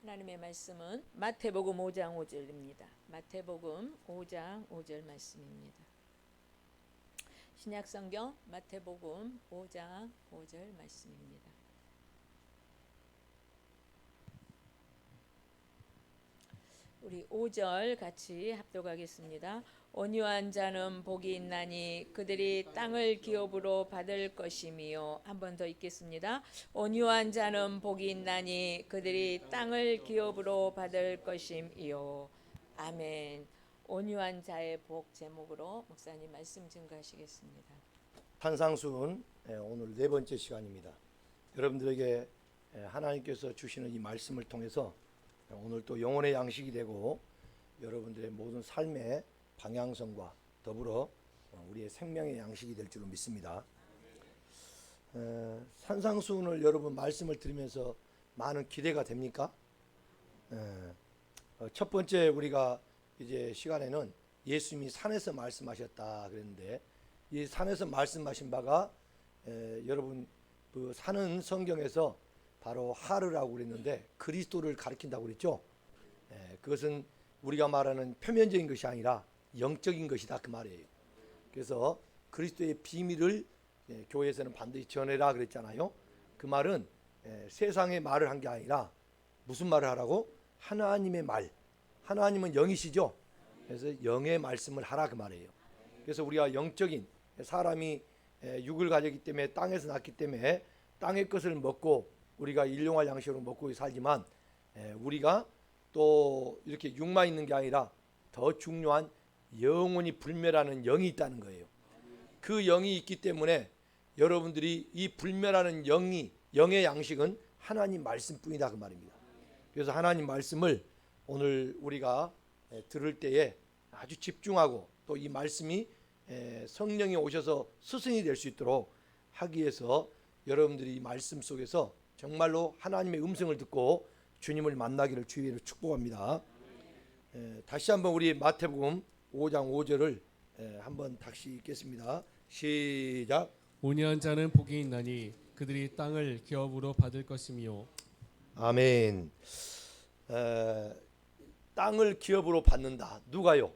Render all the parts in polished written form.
하나님의 말씀은 마태복음 5장 5절입니다. 마태복음 5장 5절 말씀입니다. 신약성경 마태복음 5장 5절 말씀입니다. 우리 5절 같이 합독하겠습니다. 온유한 자는 복이 있나니 그들이 땅을 기업으로 받을 것이미요. 한 번 더 읽겠습니다. 온유한 자는 복이 있나니 그들이 땅을 기업으로 받을 것이미요. 아멘. 온유한 자의 복 제목으로 목사님 말씀 증거하시겠습니다. 산상수훈 오늘 네 번째 시간입니다. 여러분들에게 하나님께서 주시는 이 말씀을 통해서 오늘 또 영혼의 양식이 되고 여러분들의 모든 삶의 방향성과 더불어 우리의 생명의 양식이 될 줄로 믿습니다. 산상수훈을 여러분 말씀을 들으면서 많은 기대가 됩니까? 첫 번째 우리가 이제 시간에는 예수님이 산에서 말씀하셨다 그랬는데 이 산에서 말씀하신 바가 여러분 그 산은 성경에서 바로 하르라고 그랬는데 그리스도를 가리킨다고 그랬죠. 그것은 우리가 말하는 표면적인 것이 아니라 영적인 것이다 그 말이에요. 그래서 그리스도의 비밀을 교회에서는 반드시 전해라 그랬잖아요. 그 말은 세상의 말을 한 게 아니라 무슨 말을 하라고? 하나님의 말. 하나님은 영이시죠. 그래서 영의 말씀을 하라 그 말이에요. 그래서 우리가 영적인 사람이 육을 가졌기 때문에 땅에서 났기 때문에 땅의 것을 먹고 우리가 일용할 양식으로 먹고 살지만 우리가 또 이렇게 육만 있는 게 아니라 더 중요한 영원히 불멸하는 영이 있다는 거예요. 그 영이 있기 때문에 여러분들이 이 불멸하는 영의 양식은 하나님 말씀뿐이다 그 말입니다. 그래서 하나님 말씀을 오늘 우리가 들을 때에 아주 집중하고 또 이 말씀이 성령이 오셔서 스승이 될 수 있도록 하기 위해서 여러분들이 이 말씀 속에서 정말로 하나님의 음성을 듣고 주님을 만나기를 주의로 축복합니다. 다시 한번 우리 마태복음 5장 5절을 한번 다시 읽겠습니다. 시작. 온유한 자는 복이 있나니 그들이 땅을 기업으로 받을 것이미요. 아멘. 땅을 기업으로 받는다. 누가요?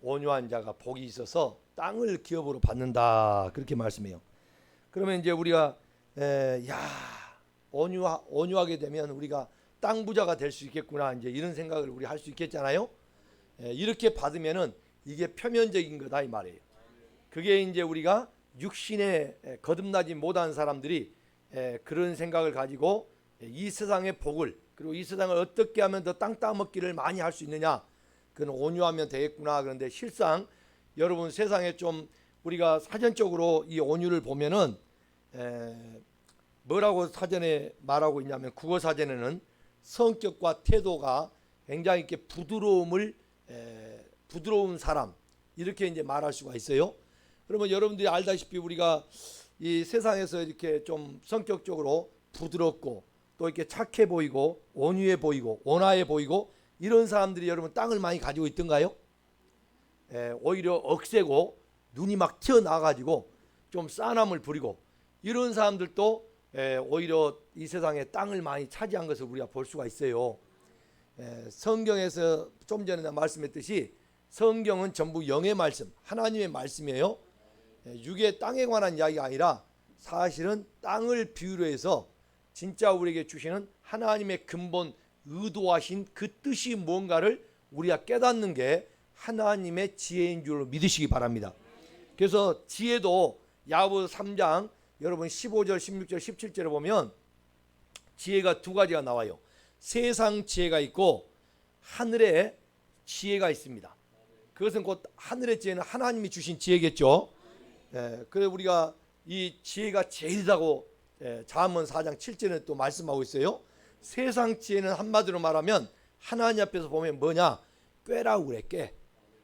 온유한 자가 복이 있어서 땅을 기업으로 받는다. 그렇게 말씀해요. 그러면 이제 우리가 온유하게 되면 우리가 땅 부자가 될 수 있겠구나. 이제 이런 생각을 우리 할 수 있겠잖아요. 이렇게 받으면은 이게 표면적인 거다 이 말이에요. 그게 이제 우리가 육신에 거듭나지 못한 사람들이 그런 생각을 가지고 이 세상의 복을 그리고 이 세상을 어떻게 하면 더 땅 따먹기를 많이 할 수 있느냐. 그건 온유하면 되겠구나. 그런데 실상 여러분 세상에 좀 우리가 사전적으로 이 온유를 보면은 뭐라고 사전에 말하고 있냐면 국어 사전에는 성격과 태도가 굉장히 이렇게 부드러운 사람 이렇게 이제 말할 수가 있어요. 그러면 여러분들이 알다시피 우리가 이 세상에서 이렇게 좀 성격적으로 부드럽고 또 이렇게 착해 보이고 온유해 보이고 온화해 보이고 이런 사람들이 여러분 땅을 많이 가지고 있던가요? 오히려 억세고 눈이 막 튀어나와가지고 좀 싸남을 부리고 이런 사람들도 오히려 이 세상에 땅을 많이 차지한 것을 우리가 볼 수가 있어요. 성경에서 좀 전에 말씀했듯이 성경은 전부 영의 말씀, 하나님의 말씀이에요. 육의 땅에 관한 이야기가 아니라 사실은 땅을 비유로 해서 진짜 우리에게 주시는 하나님의 근본 의도하신 그 뜻이 뭔가를 우리가 깨닫는 게 하나님의 지혜인 줄 믿으시기 바랍니다. 그래서 지혜도 야고보서 3장 여러분 15절, 16절, 17절에 보면 지혜가 두 가지가 나와요. 세상 지혜가 있고 하늘의 지혜가 있습니다. 그것은 곧 하늘의 지혜는 하나님이 주신 지혜겠죠. 그래서 우리가 이 지혜가 제일이라고 잠언 4장 7절에 또 말씀하고 있어요. 세상 지혜는 한마디로 말하면 하나님 앞에서 보면 뭐냐? 꾀라고 그래, 꾀.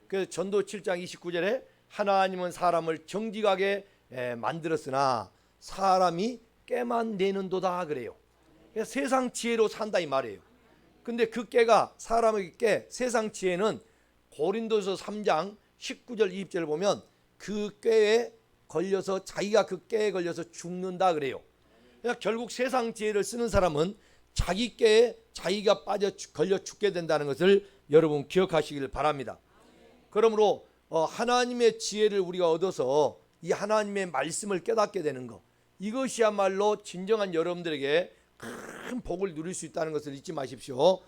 그래서 전도 7장 29절에 하나님은 사람을 정직하게 만들었으나 사람이 꾀만 내는도다 그래요. 그래서 세상 지혜로 산다 이 말이에요. 근데 그 꾀가 사람의 꾀, 세상 지혜는 고린도서 3장 19절 20절을 보면 그 꾀에 걸려서 자기가 그 꾀에 걸려서 죽는다 그래요. 그러니까 결국 세상 지혜를 쓰는 사람은 자기께에 자기가 걸려 죽게 된다는 것을 여러분 기억하시길 바랍니다. 그러므로 하나님의 지혜를 우리가 얻어서 이 하나님의 말씀을 깨닫게 되는 것, 이것이야말로 진정한 여러분들에게 큰 복을 누릴 수 있다는 것을 잊지 마십시오.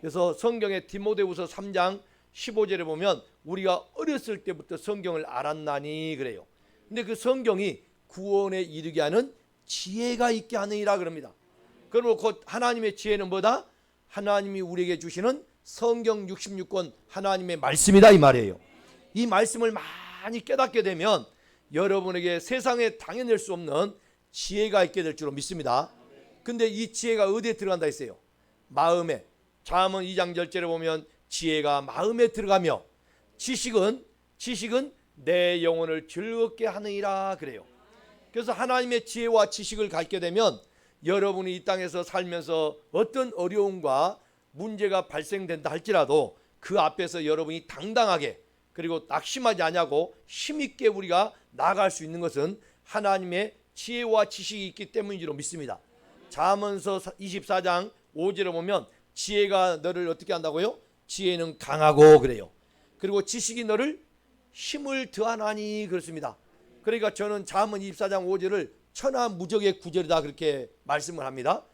그래서 성경의 디모데후서 3장 15절에 보면 우리가 어렸을 때부터 성경을 알았나니 그래요. 근데 그 성경이 구원에 이르게 하는 지혜가 있게 하느니라 그럽니다. 그러므로 곧 하나님의 지혜는 뭐다? 하나님이 우리에게 주시는 성경 66권 하나님의 말씀이다 이 말이에요. 이 말씀을 많이 깨닫게 되면 여러분에게 세상에 당해낼 수 없는 지혜가 있게 될 줄로 믿습니다. 근데 이 지혜가 어디에 들어간다 했어요? 마음에. 잠언 2장 10절에 보면 지혜가 마음에 들어가며 지식은 내 영혼을 즐겁게 하느니라 그래요. 그래서 하나님의 지혜와 지식을 갖게 되면 여러분이 이 땅에서 살면서 어떤 어려움과 문제가 발생된다 할지라도 그 앞에서 여러분이 당당하게 그리고 낙심하지 않냐고 힘있게 우리가 나아갈 수 있는 것은 하나님의 지혜와 지식이 있기 때문인 줄 믿습니다. 잠언서 24장 5절에 보면 지혜가 너를 어떻게 한다고요? 지혜는 강하고 그래요. 그리고 지식이 너를 힘을 더하나니 그렇습니다. 그러니까 저는 잠언 24장 5절을 천하무적의 구절이다 그렇게 말씀을 합니다.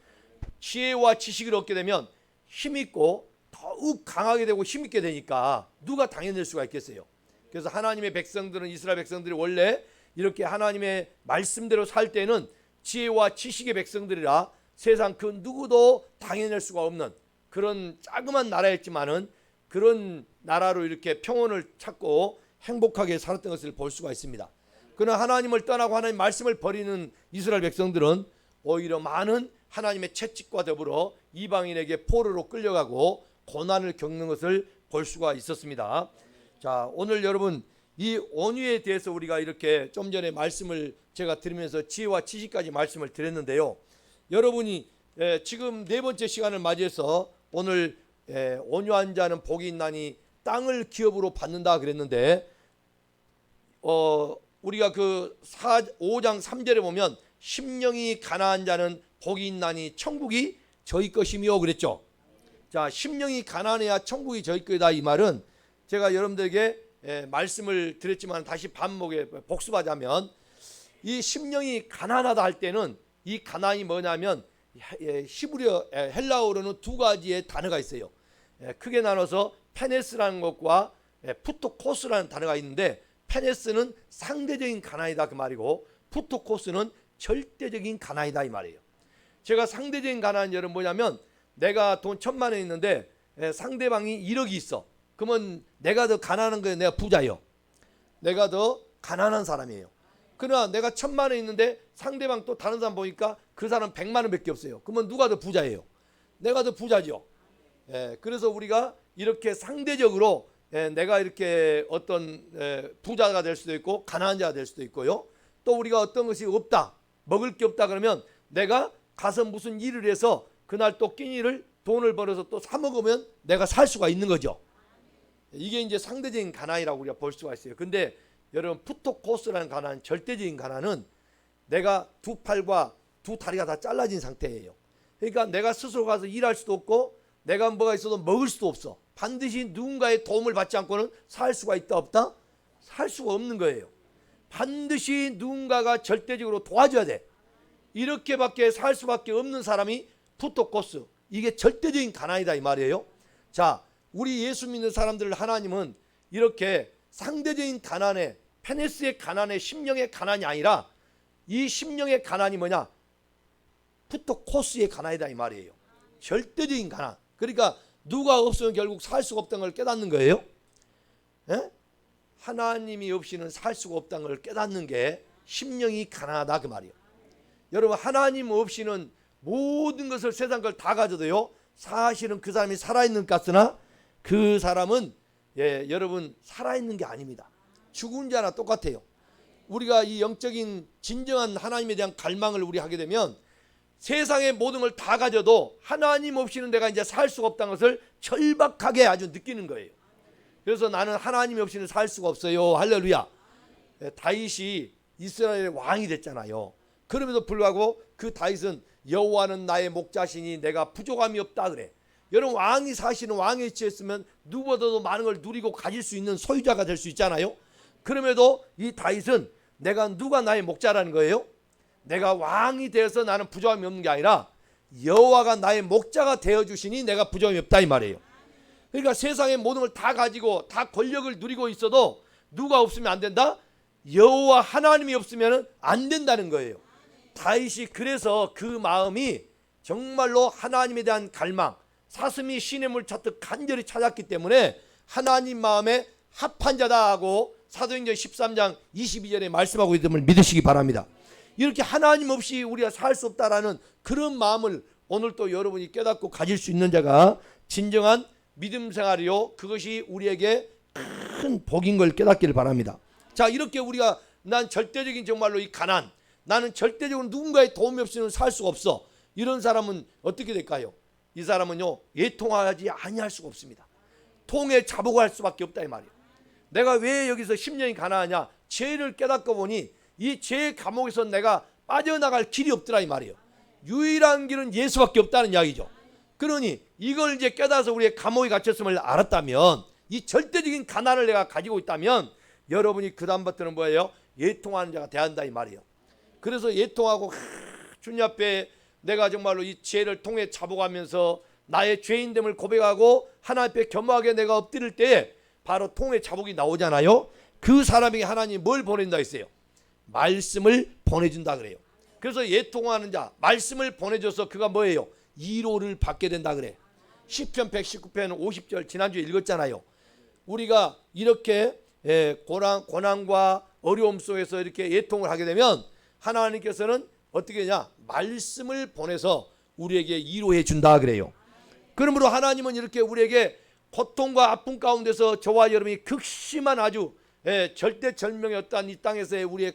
지혜와 지식을 얻게 되면 힘있고 더욱 강하게 되고 힘있게 되니까 누가 당해낼 수가 있겠어요. 그래서 하나님의 백성들은 이스라엘 백성들이 원래 이렇게 하나님의 말씀대로 살 때는 지혜와 지식의 백성들이라 세상 그 누구도 당해낼 수가 없는 그런 자그만 나라였지만은 그런 나라로 이렇게 평온을 찾고 행복하게 살았던 것을 볼 수가 있습니다. 그러나 하나님을 떠나고 하나님 말씀을 버리는 이스라엘 백성들은 오히려 많은 하나님의 채찍과 더불어 이방인에게 포로로 끌려가고 고난을 겪는 것을 볼 수가 있었습니다. 자, 오늘 여러분 이 온유에 대해서 우리가 이렇게 좀 전에 말씀을 제가 드리면서 지혜와 지식까지 말씀을 드렸는데요. 여러분이 지금 네 번째 시간을 맞이해서 오늘 온유한 자는 복이 있나니 땅을 기업으로 받는다 그랬는데 우리가 그 5장 3절에 보면 심령이 가난한 자는 복이 있나니 천국이 저희 것이며 그랬죠. 자, 심령이 가난해야 천국이 저희 것이다 이 말은 제가 여러분들에게 말씀을 드렸지만 다시 반복에 복습하자면 이 심령이 가난하다 할 때는 이 가난이 뭐냐면 히브리어 헬라어로는 두 가지의 단어가 있어요. 크게 나눠서 페네스라는 것과 푸토코스라는 단어가 있는데 페네스는 상대적인 가난이다 그 말이고 푸토코스는 절대적인 가난이다 이 말이에요. 제가 상대적인 가난은 여러분 뭐냐면 내가 돈 1,000만 원 있는데 상대방이 1억이 있어. 그러면 내가 더 가난한 거예요? 내가 부자예요? 내가 더 가난한 사람이에요. 그러나 내가 1,000만 원 있는데 상대방 또 다른 사람 보니까 그 사람 100만 원밖에 없어요. 그러면 누가 더 부자예요? 내가 더 부자죠. 그래서 우리가 이렇게 상대적으로 내가 이렇게 어떤 부자가 될 수도 있고 가난한 자가 될 수도 있고요. 또 우리가 어떤 것이 없다, 먹을 게 없다 그러면 내가 가서 무슨 일을 해서 그날 또 끼니를 돈을 벌어서 또 사 먹으면 내가 살 수가 있는 거죠. 이게 이제 상대적인 가난이라고 우리가 볼 수가 있어요. 근데 여러분 푸토코스라는 가난, 절대적인 가난은 내가 두 팔과 두 다리가 다 잘라진 상태예요. 그러니까 내가 스스로 가서 일할 수도 없고 내가 뭐가 있어도 먹을 수도 없어. 반드시 누군가의 도움을 받지 않고는 살 수가 있다 없다? 살 수가 없는 거예요. 반드시 누군가가 절대적으로 도와줘야 돼. 이렇게밖에 살 수밖에 없는 사람이 푸토코스, 이게 절대적인 가난이다 이 말이에요. 자, 우리 예수 믿는 사람들을 하나님은 이렇게 상대적인 가난에, 페네스의 가난에, 심령의 가난이 아니라 이 심령의 가난이 뭐냐? 푸토코스의 가난이다 이 말이에요. 절대적인 가난. 그러니까 누가 없으면 결국 살 수가 없다는 걸 깨닫는 거예요. 하나님이 없이는 살 수가 없다는 걸 깨닫는 게 심령이 가난하다 그 말이에요. 여러분 하나님 없이는 모든 것을 세상 걸 다 가져도요 사실은 그 사람이 살아있는 것 같으나 그 사람은 여러분 살아있는 게 아닙니다. 죽은 자나 똑같아요. 우리가 이 영적인 진정한 하나님에 대한 갈망을 우리 하게 되면 세상의 모든 걸 다 가져도 하나님 없이는 내가 이제 살 수가 없다는 것을 절박하게 아주 느끼는 거예요. 그래서 나는 하나님 없이는 살 수가 없어요. 할렐루야. 다윗이 이스라엘의 왕이 됐잖아요. 그럼에도 불구하고 그 다윗은 여호와는 나의 목자시니 내가 부족함이 없다 그래. 여러분, 왕이 사시는 왕의 위치에 있으면 누구보다도 많은 걸 누리고 가질 수 있는 소유자가 될 수 있잖아요. 그럼에도 이 다윗은 누가 나의 목자라는 거예요? 내가 왕이 되어서 나는 부족함이 없는 게 아니라 여호와가 나의 목자가 되어주시니 내가 부족함이 없다 이 말이에요. 그러니까 세상의 모든 걸 다 가지고 다 권력을 누리고 있어도 누가 없으면 안 된다? 여호와 하나님이 없으면 안 된다는 거예요. 다윗이 그래서 그 마음이 정말로 하나님에 대한 갈망, 사슴이 시냇물 찾듯 간절히 찾았기 때문에 하나님 마음에 합한 자다 하고 사도행전 13장 22절에 말씀하고 있음을 믿으시기 바랍니다. 이렇게 하나님 없이 우리가 살 수 없다라는 그런 마음을 오늘 또 여러분이 깨닫고 가질 수 있는 자가 진정한 믿음 생활이요, 그것이 우리에게 큰 복인 걸 깨닫기를 바랍니다. 자, 이렇게 우리가 난 절대적인 정말로 이 가난, 나는 절대적으로 누군가의 도움이 없이는 살 수가 없어, 이런 사람은 어떻게 될까요? 이 사람은요, 예통하지 아니할 수가 없습니다. 통에 자복할 수밖에 없다 이 말이에요. 내가 왜 여기서 10년이 가난하냐? 죄를 깨닫고 보니 이 죄의 감옥에서 내가 빠져나갈 길이 없더라 이 말이에요. 유일한 길은 예수밖에 없다는 이야기죠. 그러니 이걸 이제 깨달아서 우리의 감옥에 갇혔음을 알았다면, 이 절대적인 가난을 내가 가지고 있다면 여러분이 그 다음부터는 뭐예요? 예통하는 자가 돼야 한다 이 말이에요. 그래서 예통하고 주님 앞에 내가 정말로 이 죄를 통해 자복하면서 나의 죄인됨을 고백하고 하나님 앞에 겸허하게 내가 엎드릴 때 바로 통의 자복이 나오잖아요. 그 사람에게 하나님이 뭘 보낸다 했어요? 말씀을 보내준다 그래요. 그래서 예통하는 자, 말씀을 보내줘서 그가 뭐예요? 위로를 받게 된다 그래. 시편 119편 50절 지난주에 읽었잖아요. 우리가 이렇게 고난과 어려움 속에서 이렇게 예통을 하게 되면 하나님께서는 어떻게 하냐? 말씀을 보내서 우리에게 위로해 준다 그래요. 그러므로 하나님은 이렇게 우리에게 고통과 아픔 가운데서 저와 여러분이 극심한 아주 절대절명이었던 이 땅에서의 우리의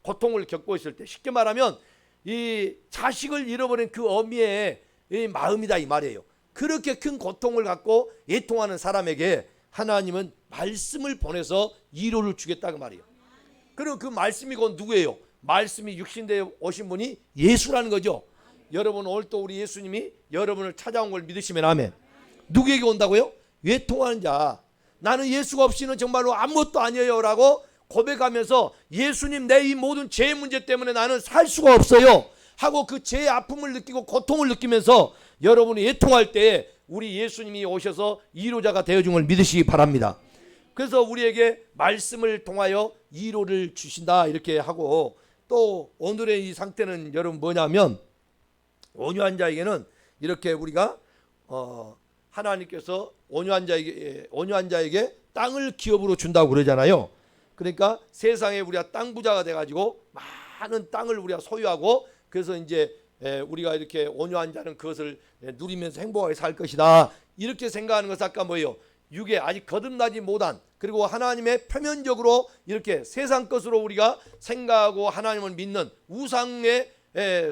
고통을 겪고 있을 때, 쉽게 말하면 이 자식을 잃어버린 그 어미의 이 마음이다 이 말이에요. 그렇게 큰 고통을 갖고 예통하는 사람에게 하나님은 말씀을 보내서 위로를 주겠다 그 말이에요. 그리고 그 말씀이 곧 누구예요? 말씀이 육신되어 오신 분이 예수라는 거죠. 여러분, 오늘 또 우리 예수님이 여러분을 찾아온 걸 믿으시면 아멘. 누구에게 온다고요? 예통하는 자. 나는 예수가 없이는 정말로 아무것도 아니에요 라고 고백하면서 예수님, 내 이 모든 죄의 문제 때문에 나는 살 수가 없어요 하고 그 죄의 아픔을 느끼고 고통을 느끼면서 여러분이 예통할 때 우리 예수님이 오셔서 위로자가 되어준 걸 믿으시기 바랍니다. 그래서 우리에게 말씀을 통하여 위로를 주신다 이렇게 하고, 또 오늘의 이 상태는 여러분 뭐냐면, 온유한 자에게는 이렇게 우리가 하나님께서 온유한 자에게 땅을 기업으로 준다고 그러잖아요. 그러니까 세상에 우리가 땅 부자가 돼가지고 많은 땅을 우리가 소유하고, 그래서 이제 우리가 이렇게 온유한 자는 그것을 누리면서 행복하게 살 것이다 이렇게 생각하는 것은 아까 뭐예요? 육에 아직 거듭나지 못한, 그리고 하나님의 표면적으로 이렇게 세상 것으로 우리가 생각하고 하나님을 믿는 우상에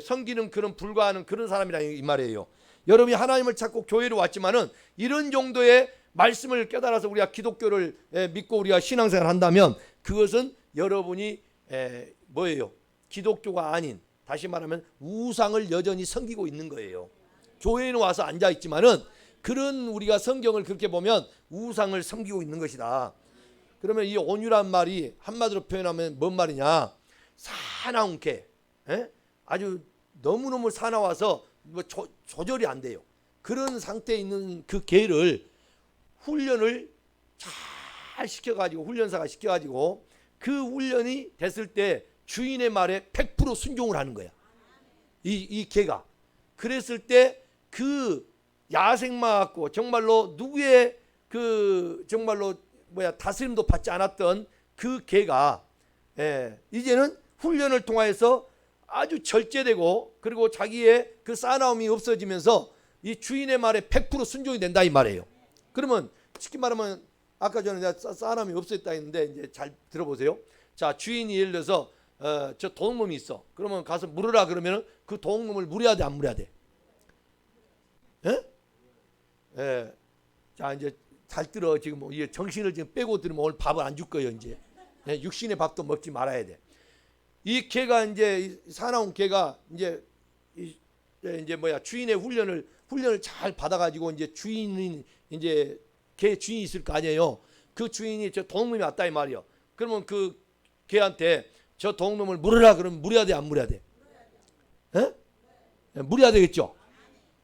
섬기는 그런 불과하는 그런 사람이라 이 말이에요. 여러분이 하나님을 찾고 교회로 왔지만은 이런 정도의 말씀을 깨달아서 우리가 기독교를 믿고 우리가 신앙생활을 한다면 그것은 여러분이 뭐예요? 기독교가 아닌, 다시 말하면 우상을 여전히 섬기고 있는 거예요. 교회에는 와서 앉아 있지만은 그런 우리가 성경을 그렇게 보면 우상을 섬기고 있는 것이다. 그러면 이 온유란 말이 한마디로 표현하면 뭔 말이냐? 사나운 개, 아주 너무너무 사나워서 뭐 조절이 안 돼요. 그런 상태에 있는 그 개를 훈련을 잘 시켜가지고, 훈련사가 시켜가지고 그 훈련이 됐을 때 주인의 말에 100% 순종을 하는 거야. 이 개가. 그랬을 때 그 야생마 갖고 정말로 누구의 그 정말로 다스림도 받지 않았던 그 개가 이제는 훈련을 통해서 아주 절제되고, 그리고 자기의 그 싸나움이 없어지면서 이 주인의 말에 100% 순종이 된다 이 말이에요. 그러면 쉽게 말하면 아까 전에 내가 싸나움이 없었다 했는데, 이제 잘 들어보세요. 자, 주인이 예를 들어서 저 도둑놈이 있어. 그러면 가서 물으라 그러면 그 도둑놈을 물어야 돼, 안 물어야 돼? 자, 이제 잘 들어. 지금 뭐 이게 정신을 지금 빼고 들으면 오늘 밥을 안 줄 거예요. 이제 육신의 밥도 먹지 말아야 돼. 이 개가 이제 사나운 개가 이제 이제 주인의 훈련을 잘 받아가지고 이제 주인이 이제 개 주인이 있을 거 아니에요. 그 주인이 저 도둑놈이 왔다 이 말이요. 그러면 그 개한테 저 도둑놈을 물으라 그러면 물어야 돼 안 물어야 돼? 에? 물어야 되겠죠.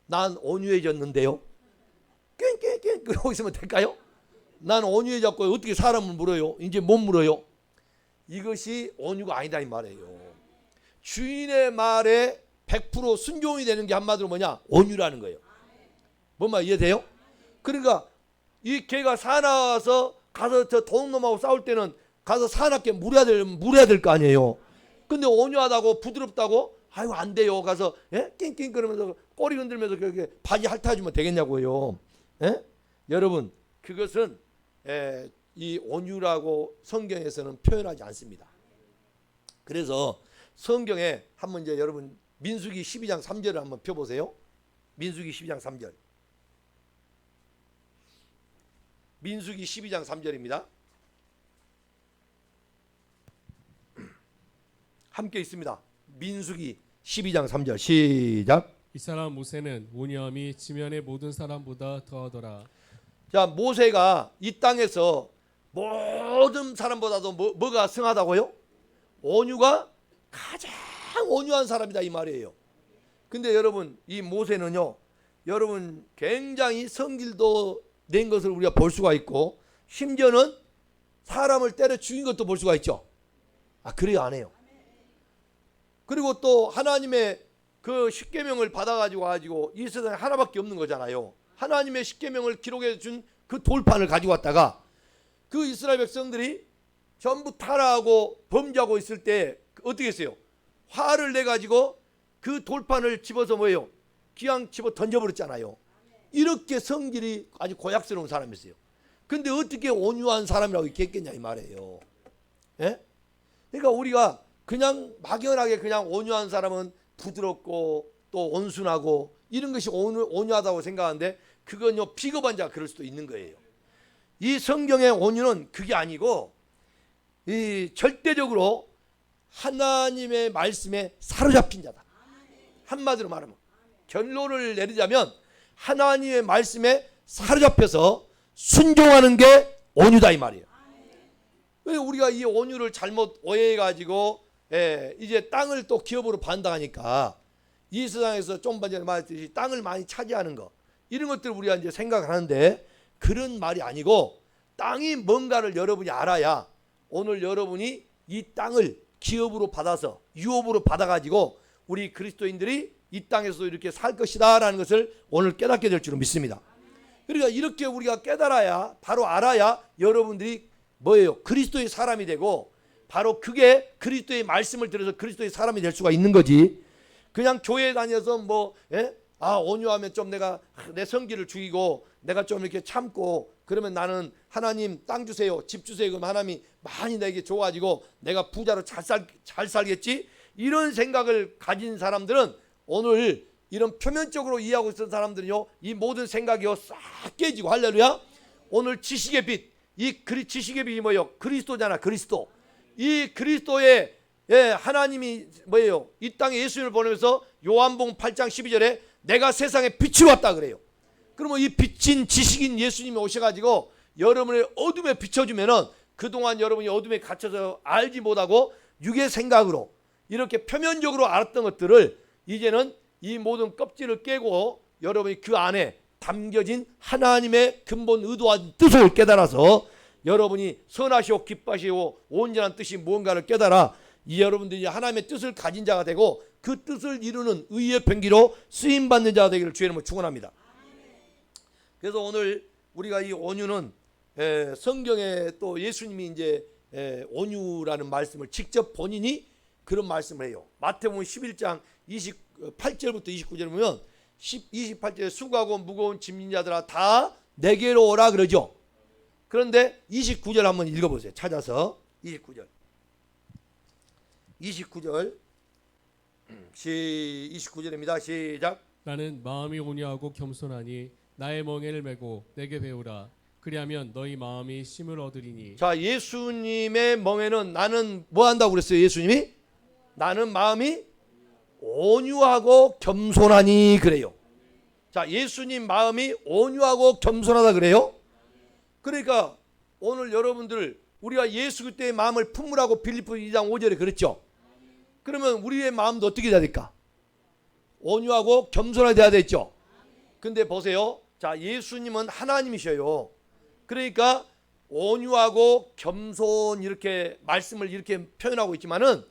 난 온유해졌는데요. 깽깽깽 그러고 있으면 될까요? 난 온유해졌고 어떻게 사람을 물어요? 이제 못 물어요. 이것이 온유가 아니다 이 말이에요. 주인의 말에 100% 순종이 되는 게 한마디로 뭐냐? 온유라는 거예요. 뭔 말 이해돼요? 그러니까 이 개가 사나워서 가서 저 도둑놈하고 싸울 때는 가서 사납게 물어야 될 거 아니에요. 근데 온유하다고 부드럽다고 아유 안 돼요. 가서 낑낑 그러면서 꼬리 흔들면서 그렇게 바지 핥아주면 되겠냐고요. 여러분 그것은 이 온유라고 성경에서는 표현하지 않습니다. 그래서 성경에 한번 이제 여러분 민수기 12장 3절을 한번 펴보세요. 민수기 12장 3절. 민수기 12장 3절입니다. 함께 있습니다. 민수기 12장 3절 시작. 이 사람 모세는 온유함이 지면의 모든 사람보다 더하더라. 자, 모세가 이 땅에서 모든 사람보다도 뭐가 승하다고요? 온유가 가장 온유한 사람이다 이 말이에요. 근데 여러분 이 모세는요, 여러분 굉장히 성질도 낸 것을 우리가 볼 수가 있고 심지어는 사람을 때려 죽인 것도 볼 수가 있죠. 아 그래요 안 해요? 그리고 또 하나님의 그 십계명을 받아가지고 이 세상에 하나밖에 없는 거잖아요. 하나님의 십계명을 기록해 준 그 돌판을 가지고 왔다가 그 이스라엘 백성들이 전부 타락하고 범죄하고 있을 때 어떻게 했어요? 화를 내가지고 그 돌판을 집어서 뭐예요? 그냥 집어 던져버렸잖아요. 이렇게 성질이 아주 고약스러운 사람이었어요. 근데 어떻게 온유한 사람이라고 얘기했겠냐 이 말이에요. 예? 그러니까 우리가 그냥 막연하게 그냥 온유한 사람은 부드럽고 또 온순하고 이런 것이 온유하다고 생각하는데 그건요 비겁한 자가 그럴 수도 있는 거예요. 이 성경의 온유는 그게 아니고 이 절대적으로 하나님의 말씀에 사로잡힌 자다. 한마디로 말하면 결론을 내리자면 하나님의 말씀에 사로잡혀서 순종하는 게 온유다 이 말이에요. 우리가 이 온유를 잘못 오해해가지고 이제 땅을 또 기업으로 반당하니까 이 세상에서 좀 전에 말했듯이 땅을 많이 차지하는 거 이런 것들을 우리가 이제 생각을 하는데 그런 말이 아니고 땅이 뭔가를 여러분이 알아야 오늘 여러분이 이 땅을 기업으로 받아서 유업으로 받아가지고 우리 그리스도인들이 이 땅에서 이렇게 살 것이다 라는 것을 오늘 깨닫게 될 줄로 믿습니다. 그러니까 이렇게 우리가 깨달아야 바로 알아야 여러분들이 뭐예요? 그리스도의 사람이 되고 바로 그게 그리스도의 말씀을 들어서 그리스도의 사람이 될 수가 있는 거지. 그냥 교회 다녀서 온유하면 좀 내가 내 성기를 죽이고 내가 좀 이렇게 참고 그러면 나는 하나님 땅 주세요 집 주세요 그럼 하나님이 많이 내게 줘가지고 내가 부자로 잘 살겠지 이런 생각을 가진 사람들은 오늘 이런 표면적으로 이해하고 있는 사람들은요 이 모든 생각이요 싹 깨지고 할렐루야. 오늘 지식의 빛 이 지식의 빛이 뭐예요? 그리스도잖아. 그리스도. 이 그리스도의 하나님이 뭐예요? 이 땅에 예수님을 보내면서 요한복음 8장 12절에 내가 세상에 빛이 왔다 그래요. 그러면 이 빛인 지식인 예수님이 오셔가지고 여러분의 어둠에 비춰주면은 그동안 여러분이 어둠에 갇혀서 알지 못하고 육의 생각으로 이렇게 표면적으로 알았던 것들을 이제는 이 모든 껍질을 깨고 여러분이 그 안에 담겨진 하나님의 근본 의도한 뜻을 깨달아서 여러분이 선하시오 기뻐하시오 온전한 뜻이 무언가를 깨달아 이 여러분들이 하나님의 뜻을 가진 자가 되고 그 뜻을 이루는 의의 병기로 쓰임받는 자가 되기를 주의 이름으로 축원합니다. 그래서 오늘 우리가 이 온유는 성경에 또 예수님이 이제 온유라는 말씀을 직접 본인이 그런 말씀을 해요. 마태복음 11장 28절부터 29절 보면 28절에 수고하고 무거운 짐진 자들아 다 내게로 오라 그러죠. 그런데 29절 한번 읽어보세요. 찾아서 29절 29절입니다. 시작. 나는 마음이 온유하고 겸손하니 나의 멍에를 메고 내게 배우라. 그리하면 너희 마음이 쉼을 얻으리니. 자, 예수님의 멍에는 나는 뭐 한다고 그랬어요? 예수님이 나는 마음이 온유하고 겸손하니 그래요. 자, 예수님 마음이 온유하고 겸손하다 그래요. 그러니까 오늘 여러분들 우리가 예수 그리스도의 마음을 품으라고 빌립보 2장 5절에 그랬죠. 그러면 우리의 마음도 어떻게 돼야 될까? 온유하고 겸손하게 돼야 됐죠. 근데 보세요. 자, 예수님은 하나님이셔요. 그러니까 온유하고 겸손 이렇게 말씀을 이렇게 표현하고 있지만은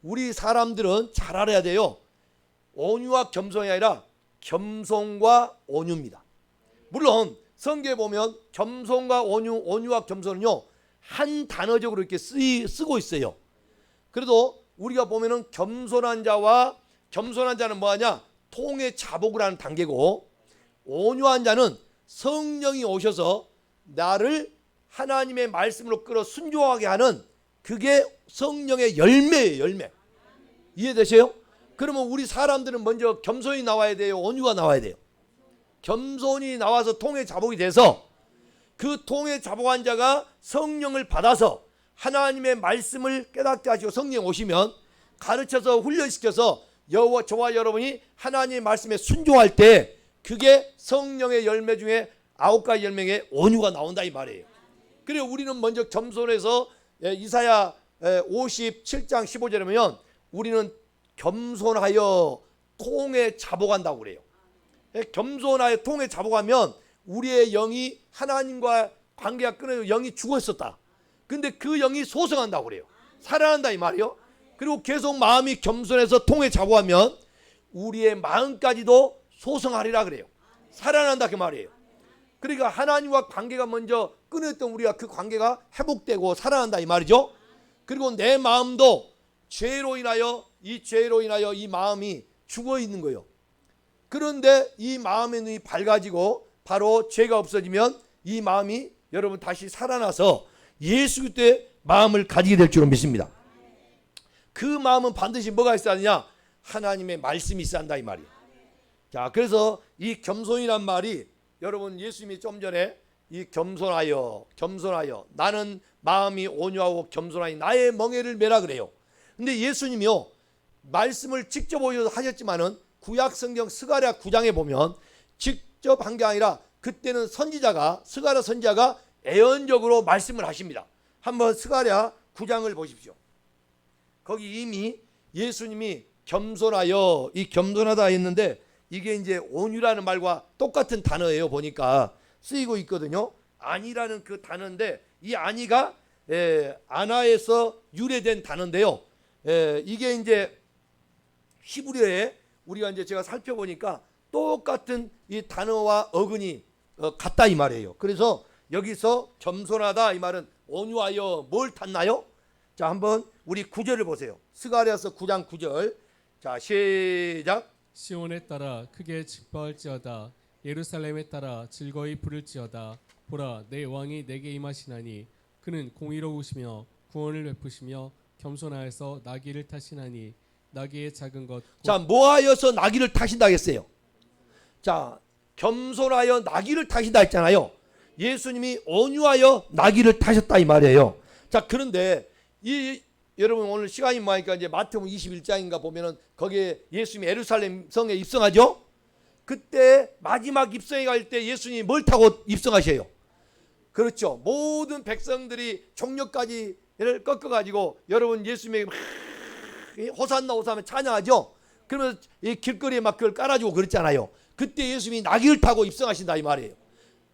우리 사람들은 잘 알아야 돼요. 온유와 겸손이 아니라 겸손과 온유입니다. 물론 성경에 보면 겸손과 온유와 겸손은요 한 단어적으로 이렇게 쓰고 있어요. 그래도 우리가 보면은 겸손한 자는 뭐하냐? 통의 자복을 하는 단계고, 온유한 자는 성령이 오셔서 나를 하나님의 말씀으로 끌어 순종하게 하는, 그게 성령의 열매예요. 열매. 이해되세요? 그러면 우리 사람들은 먼저 겸손이 나와야 돼요? 온유가 나와야 돼요? 겸손이 나와서 통의 자복이 돼서 그 통의 자복한 자가 성령을 받아서 하나님의 말씀을 깨닫게 하시고, 성령 오시면 가르쳐서 훈련시켜서 저와 여러분이 하나님의 말씀에 순종할 때 그게 성령의 열매 중에 9가지 열매의 온유가 나온다 이 말이에요. 그래서 우리는 먼저 겸손해서 이사야 57장 15절에 보면 우리는 겸손하여 통에 자복한다고 그래요. 겸손하여 통에 자복하면 우리의 영이 하나님과 관계가 끊어져 영이 죽어 있었다. 근데 그 영이 소생한다고 그래요. 살아난다 이 말이요. 그리고 계속 마음이 겸손해서 통에 자복하면 우리의 마음까지도 소생하리라 그래요. 살아난다 그 말이에요. 그러니까 하나님과 관계가 먼저 끊었던 우리가 그 관계가 회복되고 살아난다 이 말이죠. 그리고 내 마음도 죄로 인하여 이 마음이 죽어 있는 거예요. 그런데 이 마음의 눈이 밝아지고 바로 죄가 없어지면 이 마음이 여러분 다시 살아나서 예수 그리스도의 마음을 가지게 될 줄로 믿습니다. 그 마음은 반드시 뭐가 있어야 하느냐? 하나님의 말씀이 있어야 한다 이 말이에요. 자, 그래서 이 겸손이란 말이 여러분 예수님이 좀 전에 이 겸손하여 나는 마음이 온유하고 겸손하니 나의 멍에를 메라 그래요. 근데 예수님이요 말씀을 직접 하셨지만은 구약 성경 스가랴 9장에 보면 직접 한 게 아니라 그때는 스가랴 선지자가 애언적으로 말씀을 하십니다. 한번 스가랴 9장을 보십시오. 거기 이미 예수님이 겸손하여 이 겸손하다 했는데 이게 이제 온유라는 말과 똑같은 단어예요. 보니까 쓰이고 있거든요. 안이라는 그 단어인데 이 안이가 아나에서 유래된 단어인데요. 이게 이제 히브리어에 우리가 이제 제가 살펴보니까 똑같은 이 단어와 어근이 같다 이 말이에요. 그래서 여기서 겸손하다 이 말은 온유하여 뭘 탔나요? 자, 한번 우리 9절을 보세요. 스가랴서 9장 9절. 자, 시작. 시온에 따라 크게 직파할지어다. 예루살렘에 따라 즐거이 부를지어다. 보라, 내 왕이 내게 임하시나니 그는 공의로우시며 구원을 베푸시며 겸손하여서 나귀를 타시나니 나귀의 작은 것. 자, 뭐하여서 나귀를 타신다 했어요. 자, 겸손하여 나귀를 타신다 했잖아요. 예수님이 온유하여 나귀를 타셨다 이 말이에요. 자, 그런데 여러분 오늘 시간이 많으니까 이제 마태복음 21장인가 보면은 거기에 예수님이 예루살렘 성에 입성하죠. 그때 마지막 입성에 갈 때 예수님이 뭘 타고 입성하셔요? 그렇죠. 모든 백성들이 종려까지를 꺾어가지고 여러분 예수님에게 막 호산나 호산나 찬양하죠. 그러면 이 길거리에 막 그걸 깔아주고 그랬잖아요. 그때 예수님이 나귀를 타고 입성하신다 이 말이에요.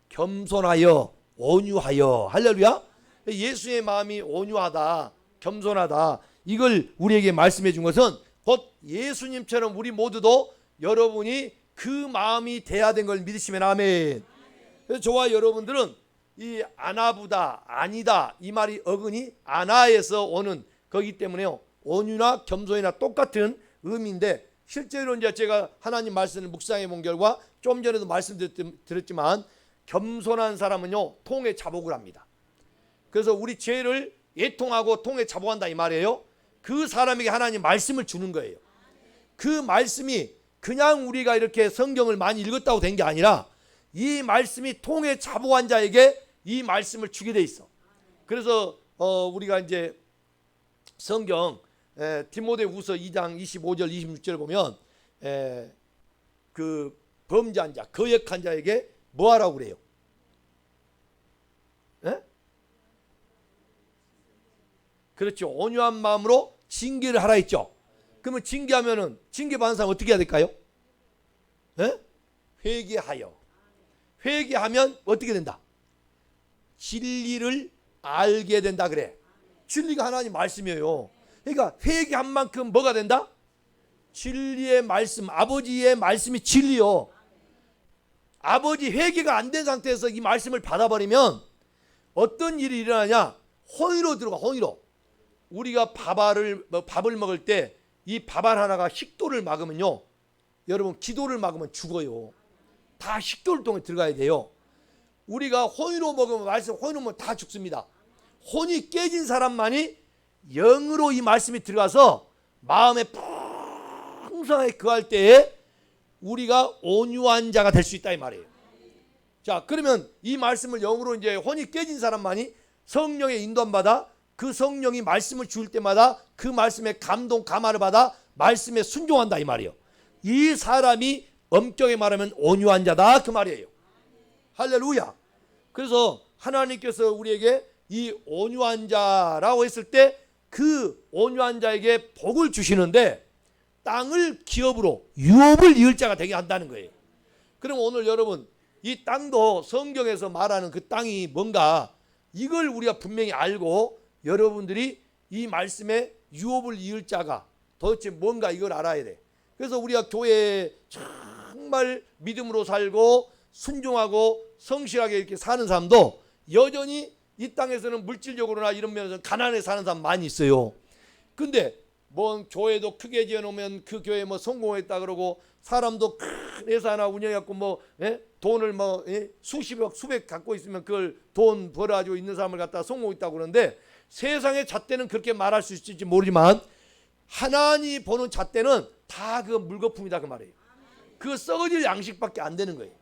겸손하여 온유하여 할렐루야. 예수의 마음이 온유하다 겸손하다 이걸 우리에게 말씀해 준 것은 곧 예수님처럼 우리 모두도 여러분이 그 마음이 돼야 된 걸 믿으시면 아멘. 그래서 저와 여러분들은 이 아나보다 아니다 이 말이 어근이 아나에서 오는 거기 때문에요. 온유나 겸손이나 똑같은 의미인데 실제로 이제 제가 하나님 말씀을 묵상해 본 결과 좀 전에도 말씀드렸지만 겸손한 사람은요 통에 자복을 합니다. 그래서 우리 죄를 애통하고 통에 자복한다 이 말이에요. 그 사람에게 하나님 말씀을 주는 거예요. 그 말씀이 그냥 우리가 이렇게 성경을 많이 읽었다고 된 게 아니라 이 말씀이 통에 자복한 자에게 이 말씀을 주게 돼 있어. 그래서 우리가 이제 성경 디모데후서 2장 25절 26절을 보면 그 범죄한 자, 거역한 자에게 뭐 하라고 그래요? 예? 그렇죠. 온유한 마음으로 징계를 하라 했죠. 그러면 징계하면은 징계받는 사람 어떻게 해야 될까요? 예? 회개하여. 회개하면 어떻게 된다? 진리를 알게 된다 그래. 진리가 하나님 말씀이에요. 그러니까 회개한 만큼 뭐가 된다? 진리의 말씀, 아버지의 말씀이 진리요. 아버지 회개가 안 된 상태에서 이 말씀을 받아버리면 어떤 일이 일어나냐? 혼위로 들어가. 혼위로. 우리가 밥을 먹을 때 이 밥알 하나가 식도를 막으면요, 여러분 기도를 막으면 죽어요. 다 식도를 통해 들어가야 돼요. 우리가 혼위로 먹으면 말씀 혼위로 먹으면 다 죽습니다. 혼이 깨진 사람만이 영으로 이 말씀이 들어가서 마음에 풍성하게 거할 때에 우리가 온유한 자가 될 수 있다 이 말이에요. 자, 그러면 이 말씀을 영으로 이제 혼이 깨진 사람만이 성령의 인도함 받아 그 성령이 말씀을 줄 때마다 그 말씀에 감동 감화를 받아 말씀에 순종한다 이 말이에요. 이 사람이 엄격히 말하면 온유한 자다 그 말이에요. 할렐루야. 그래서 하나님께서 우리에게 이 온유한 자라고 했을 때 그 온유한 자에게 복을 주시는데 땅을 기업으로 유업을 이을 자가 되게 한다는 거예요. 그럼 오늘 여러분 이 땅도 성경에서 말하는 그 땅이 뭔가 이걸 우리가 분명히 알고 여러분들이 이 말씀에 유업을 이을 자가 도대체 뭔가 이걸 알아야 돼. 그래서 우리가 교회에 정말 믿음으로 살고 순종하고 성실하게 이렇게 사는 사람도 여전히 이 땅에서는 물질적으로나 이런 면에서 가난하게 사는 사람 많이 있어요. 근데 뭐 교회도 크게 지어놓으면 그 교회 뭐 성공했다 그러고 사람도 큰 회사 하나 운영해갖고 뭐 돈을 뭐 수십억 수백 갖고 있으면 그걸 돈 벌어가지고 있는 사람을 갖다 성공했다고 그러는데 세상의 잣대는 그렇게 말할 수 있을지 모르지만 하나님이 보는 잣대는 다 그 물거품이다 그 말이에요. 그 썩어질 양식밖에 안 되는 거예요.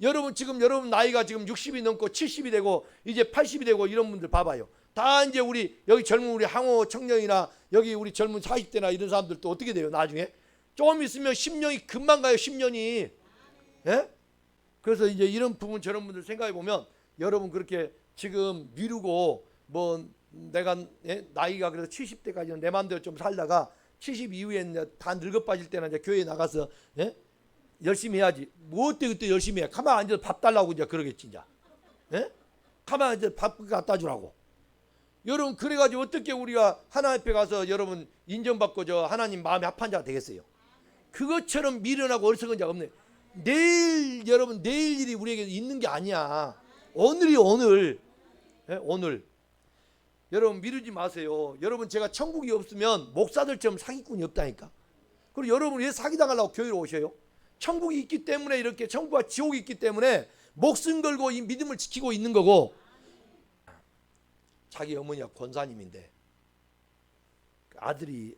여러분 지금 여러분 나이가 지금 60이 넘고 70이 되고 이제 80이 되고 이런 분들 봐봐요. 다 이제 우리 여기 젊은 우리 항호 청년이나 여기 우리 젊은 40대나 이런 사람들도 어떻게 돼요? 나중에 조금 있으면 10년이 금방 가요. 10년이. 예? 그래서 이제 이런 부분 저런 분들 생각해 보면 여러분 그렇게 지금 미루고 뭐 내가 나이가 그래서 70대까지는 내 마음대로 좀 살다가 70 이후에 이제 다 늙어 빠질 때나 이제 교회에 나가서 열심히 해야지. 뭐 어때 그때 열심히 해. 가만 앉아서 밥 달라고 이제 그러겠지 이제. 가만 앉아서 밥 갖다 주라고. 여러분 그래가지고 어떻게 우리가 하나님 앞에 가서 여러분 인정받고 저 하나님 마음에 합한 자가 되겠어요? 그것처럼 미련하고 어리석은 자가 없네. 내일 여러분 내일 일이 우리에게 있는 게 아니야. 오늘이 오늘. 오늘. 여러분 미루지 마세요. 여러분 제가 천국이 없으면 목사들처럼 사기꾼이 없다니까. 그리고 여러분 왜 사기당하려고 교회로 오셔요? 천국이 있기 때문에 이렇게 천국과 지옥이 있기 때문에 목숨 걸고 이 믿음을 지키고 있는 거고. 자기 어머니가 권사님인데 아들이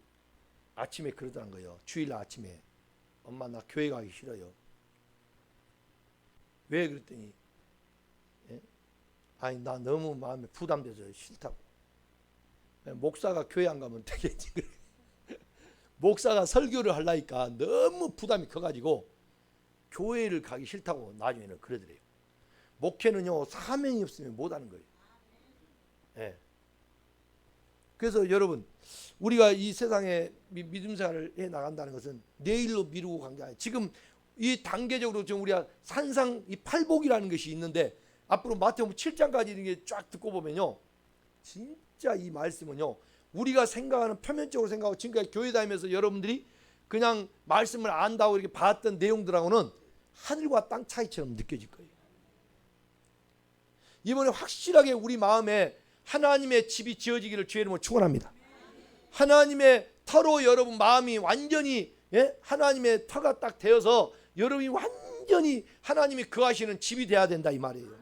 아침에 그러더란 거예요. 주일날 아침에 엄마 나 교회 가기 싫어요. 왜 그랬더니 아니 나 너무 마음에 부담돼서 싫다고. 목사가 교회 안 가면 되겠지. 목사가 설교를 하려니까 너무 부담이 커가지고 교회를 가기 싫다고 나중에는 그러더래요. 목회는요 사명이 없으면 못하는 거예요. 예. 그래서 여러분 우리가 이 세상에 믿음 생활을 해 나간다는 것은 내일로 미루고 간 게 아니에요. 지금 이 단계적으로 지금 우리가 산상 이 팔복이라는 것이 있는데 앞으로 마태복음 7장까지 이렇게 쫙 듣고 보면요 진짜 이 말씀은요 우리가 생각하는 표면적으로 생각하고 지금까지 교회 다니면서 여러분들이 그냥 말씀을 안다고 이렇게 봤던 내용들하고는 하늘과 땅 차이처럼 느껴질 거예요. 이번에 확실하게 우리 마음에 하나님의 집이 지어지기를 주의 이름으로 축원합니다. 하나님의 터로 여러분 마음이 완전히 하나님의 터가 딱 되어서 여러분이 완전히 하나님이 거하시는 집이 돼야 된다 이 말이에요.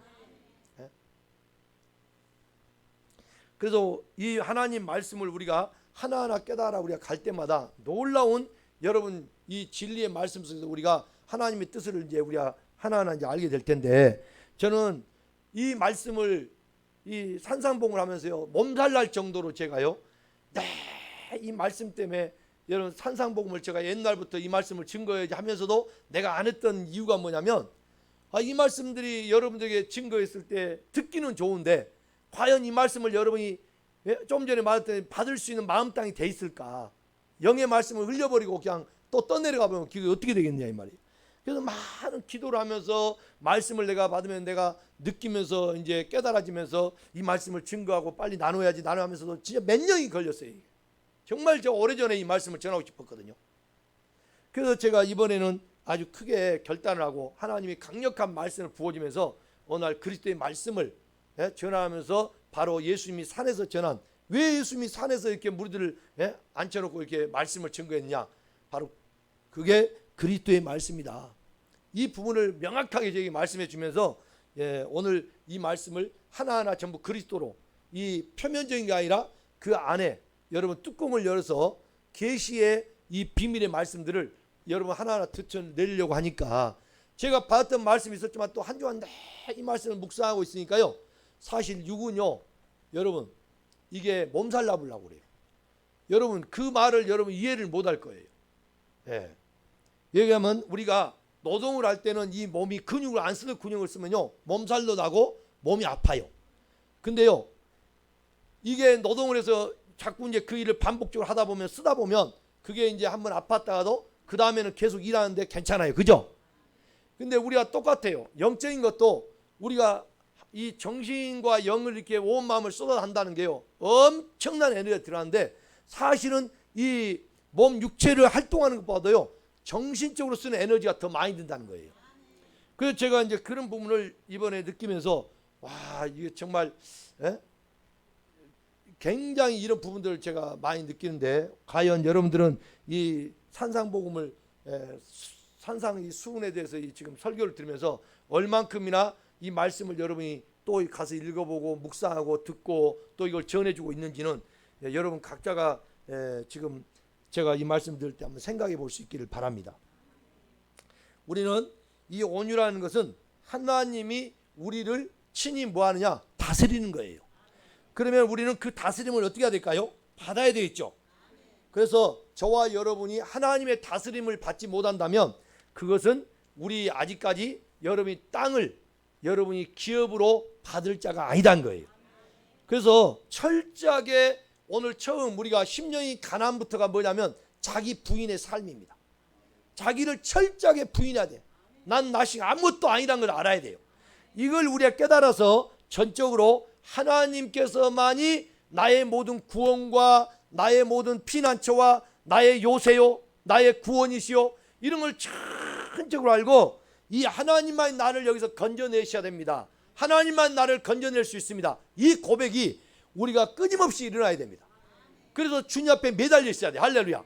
그래서 이 하나님 말씀을 우리가 하나하나 깨달아 우리가 갈 때마다 놀라운 여러분 이 진리의 말씀 속에서 우리가 하나님의 뜻을 이제 우리가 하나하나 이제 알게 될 텐데 저는 이 말씀을 이 산상봉을 하면서요 몸살 날 정도로 제가요 이 말씀 때문에 여러분 산상복음을 제가 옛날부터 이 말씀을 증거해야지 하면서도 내가 안 했던 이유가 뭐냐면 이 말씀들이 여러분들에게 증거했을 때 듣기는 좋은데 과연 이 말씀을 여러분이 좀 전에 말했더니 받을 수 있는 마음 땅이 돼 있을까? 영의 말씀을 흘려버리고 그냥 또 떠내려가 보면 그게 어떻게 되겠냐 이 말이에요. 그래서 많은 기도를 하면서 말씀을 내가 받으면 내가 느끼면서 이제 깨달아지면서 이 말씀을 증거하고 빨리 나눠야지 나눠하면서도 진짜 몇 년이 걸렸어요. 이게. 정말 저 오래전에 이 말씀을 전하고 싶었거든요. 그래서 제가 이번에는 아주 크게 결단을 하고 하나님이 강력한 말씀을 부어주면서 어느 날 그리스도의 말씀을 전하면서 바로 예수님이 산에서 전한, 왜 예수님이 산에서 이렇게 무리들을 앉혀놓고 이렇게 말씀을 증거했냐, 바로 그게 그리스도의 말씀이다. 이 부분을 명확하게 저에게 말씀해 주면서 오늘 이 말씀을 하나하나 전부 그리스도로, 이 표면적인 게 아니라 그 안에 여러분 뚜껑을 열어서 계시의 이 비밀의 말씀들을 여러분 하나하나 들춰내려고 하니까 제가 받았던 말씀이 있었지만 또 한 주간 이 말씀을 묵상하고 있으니까요, 사실 육은요 여러분 이게 몸살 나보려고 그래요. 여러분 그 말을 여러분 이해를 못할 거예요. 얘기하면 우리가 노동을 할 때는 이 몸이 근육을 안 쓰는 근육을 쓰면요 몸살도 나고 몸이 아파요. 근데요 이게 노동을 해서 자꾸 이제 그 일을 반복적으로 하다 보면 쓰다 보면 그게 이제 한번 아팠다가도 그 다음에는 계속 일하는데 괜찮아요. 그죠? 근데 우리가 똑같아요. 영적인 것도 우리가 이 정신과 영을 이렇게 온 마음을 쏟아 한다는 게요 엄청난 에너지가 들어가는데 사실은 이 몸 육체를 활동하는 것보다도요 정신적으로 쓰는 에너지가 더 많이 든다는 거예요. 그래서 제가 이제 그런 부분을 이번에 느끼면서 와 이게 정말 굉장히 이런 부분들을 제가 많이 느끼는데 과연 여러분들은 이 산상복음을 산상 이 수훈에 대해서 지금 설교를 들으면서 얼만큼이나 이 말씀을 여러분이 또 가서 읽어보고 묵상하고 듣고 또 이걸 전해주고 있는지는 여러분 각자가 지금 제가 이 말씀 들을 때 한번 생각해 볼 수 있기를 바랍니다. 우리는 이 온유라는 것은 하나님이 우리를 친히 뭐하느냐 다스리는 거예요. 그러면 우리는 그 다스림을 어떻게 해야 될까요? 받아야 되겠죠. 그래서 저와 여러분이 하나님의 다스림을 받지 못한다면 그것은 우리 아직까지 여러분이 땅을 여러분이 기업으로 받을 자가 아니다는 거예요. 그래서 철저하게 오늘 처음 우리가 10년이 가난부터가 뭐냐면 자기 부인의 삶입니다. 자기를 철저하게 부인해야 돼요. 난 나식 아무것도 아니라는 걸 알아야 돼요. 이걸 우리가 깨달아서 전적으로 하나님께서만이 나의 모든 구원과 나의 모든 피난처와 나의 요새요 나의 구원이시요 이런 걸 전적으로 알고 이 하나님만 나를 여기서 건져내셔야 됩니다. 하나님만 나를 건져낼 수 있습니다. 이 고백이 우리가 끊임없이 일어나야 됩니다. 그래서 주님 앞에 매달려 있어야 돼. 할렐루야.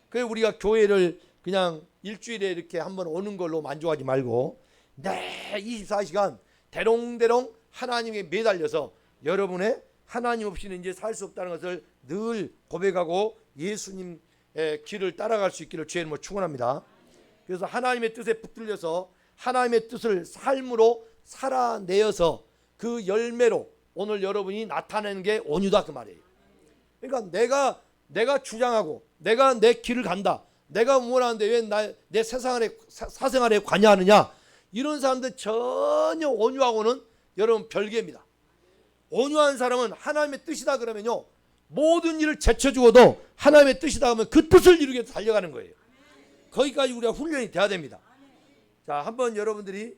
그래서 우리가 교회를 그냥 일주일에 이렇게 한번 오는 걸로 만족하지 말고 24시간 대롱대롱 하나님께 매달려서 여러분의 하나님 없이는 이제 살 수 없다는 것을 늘 고백하고 예수님의 길을 따라갈 수 있기를 주의 이름으로 축원합니다. 그래서 하나님의 뜻에 붙들려서 하나님의 뜻을 삶으로 살아내어서 그 열매로 오늘 여러분이 나타내는 게 온유다 그 말이에요. 그러니까 내가 주장하고 내가 내 길을 간다. 내가 원하는데 왜 내 사생활에 관여하느냐. 이런 사람들 전혀 온유하고는 여러분 별개입니다. 온유한 사람은 하나님의 뜻이다 그러면요 모든 일을 제쳐주어도 하나님의 뜻이다 하면 그 뜻을 이루게 달려가는 거예요. 거기까지 우리가 훈련이 돼야 됩니다. 자, 한번 여러분들이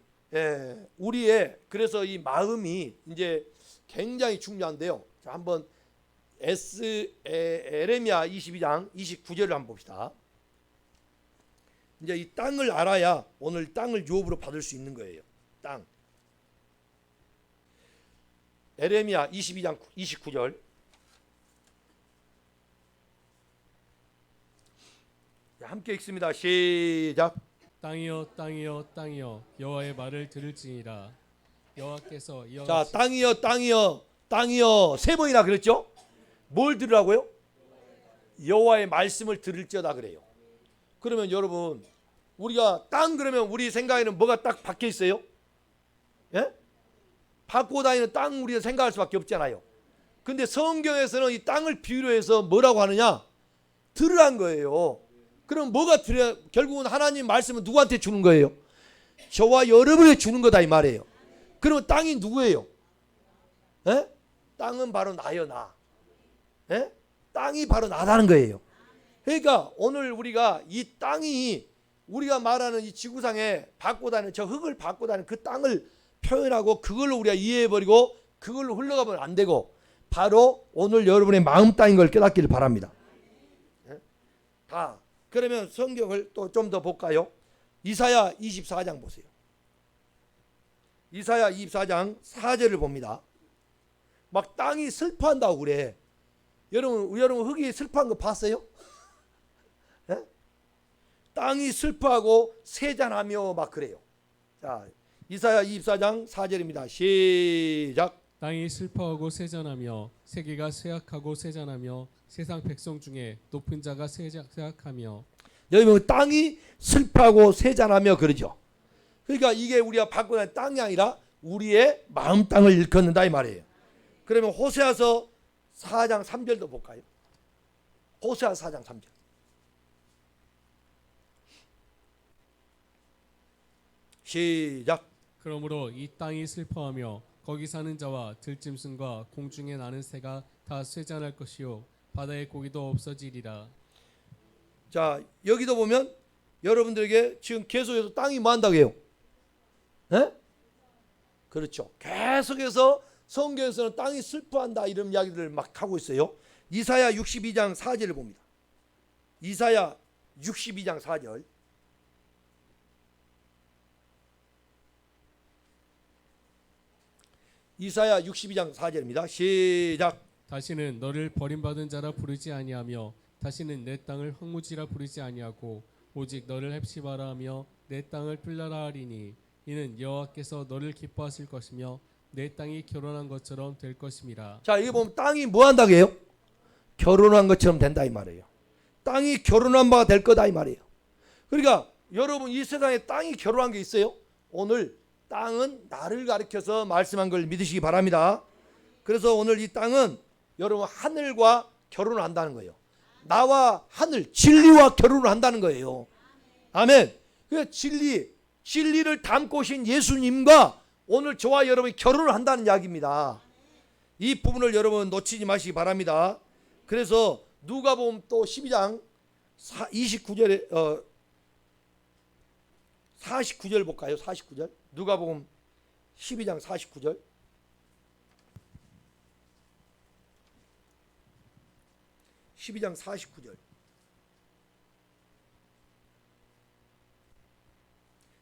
우리의 그래서 이 마음이 이제 굉장히 중요한데요. 자, 한번 에레미야 22장 29절을 한번 봅시다. 이제 이 땅을 알아야 오늘 땅을 유업으로 받을 수 있는 거예요. 땅. 에레미야 22장 29절. 함께 읽습니다. 시작. 땅이여 땅이여 땅이여 여호와의 말을 들을지니라. 여호와께서 이와 자, 같이 땅이여 땅이여 땅이여 세 번이나 그랬죠? 뭘 들으라고요? 여호와의 말씀을 들을지어다 그래요. 그러면 여러분 우리가 땅 그러면 우리 생각에는 뭐가 딱 박혀 있어요? 예? 받고 다니는 땅 우리가 생각할 수밖에 없잖아요. 근데 성경에서는 이 땅을 비유로 해서 뭐라고 하느냐? 들으란 거예요. 그럼 뭐가 들어? 결국은 하나님 말씀은 누구한테 주는 거예요? 저와 여러분에게 주는 거다 이 말이에요. 그러면 땅이 누구예요? 에? 땅은 바로 나요, 나. 에? 땅이 바로 나다는 거예요. 그러니까 오늘 우리가 이 땅이 우리가 말하는 이 지구상에 밟고 다니는 저 흙을 밟고 다니는 그 땅을 표현하고 그걸로 우리가 이해해버리고 그걸로 흘러가면 안 되고 바로 오늘 여러분의 마음 땅인 걸 깨닫기를 바랍니다. 다 그러면 성경을 또 좀 더 볼까요? 이사야 24장 보세요. 이사야 24장 4절을 봅니다. 막 땅이 슬퍼한다고 그래. 여러분 흙이 슬퍼한 거 봤어요? 네? 땅이 슬퍼하고 세잔하며 막 그래요. 자, 이사야 24장 4절입니다. 시작. 땅이 슬퍼하고 세잔하며 세계가 쇠약하고 세잔하며 세상 백성 중에 높은 자가 쇠약하며. 여기 보면 땅이 슬퍼하고 세잔하며 그러죠. 그러니까 이게 우리가 받고 있는 땅이 아니라 우리의 마음 땅을 일컫는다 이 말이에요. 그러면 호세아서 4장 3절도 볼까요? 호세아 4장 3절. 시작. 그러므로 이 땅이 슬퍼하며 거기 사는 자와 들짐승과 공중에 나는 새가 다 쇠잔할 것이요 바다의 고기도 없어지리라. 자, 여기도 보면 여러분들에게 지금 계속해서 땅이 뭐 한다고 해요? 네? 그렇죠. 계속해서 성경에서는 땅이 슬퍼한다 이런 이야기들을 막 하고 있어요. 이사야 62장 4절을 봅니다. 이사야 62장 4절. 이사야 62장 4절입니다. 시작. 다시는 너를 버림받은 자라 부르지 아니하며 다시는 내 땅을 황무지라 부르지 아니하고 오직 너를 헵시바라 하며 내 땅을 필라라 하리니 이는 여호와께서 너를 기뻐하실 것이며 내 땅이 결혼한 것처럼 될 것임이라. 자, 이거 보면 땅이 뭐 한다고 해요? 결혼한 것처럼 된다 이 말이에요. 땅이 결혼한 바가 될 거다 이 말이에요. 그러니까 여러분 이 세상에 땅이 결혼한 게 있어요? 오늘 땅은 나를 가리켜서 말씀한 걸 믿으시기 바랍니다. 그래서 오늘 이 땅은 여러분 하늘과 결혼을 한다는 거예요. 나와 하늘, 진리와 결혼을 한다는 거예요. 아멘. 그 진리를 담고 오신 예수님과 오늘 저와 여러분이 결혼을 한다는 이야기입니다. 이 부분을 여러분 놓치지 마시기 바랍니다. 그래서 누가복음 또 12장 29절에 49절 볼까요? 49절. 누가복음 12장 49절. (12장 49절)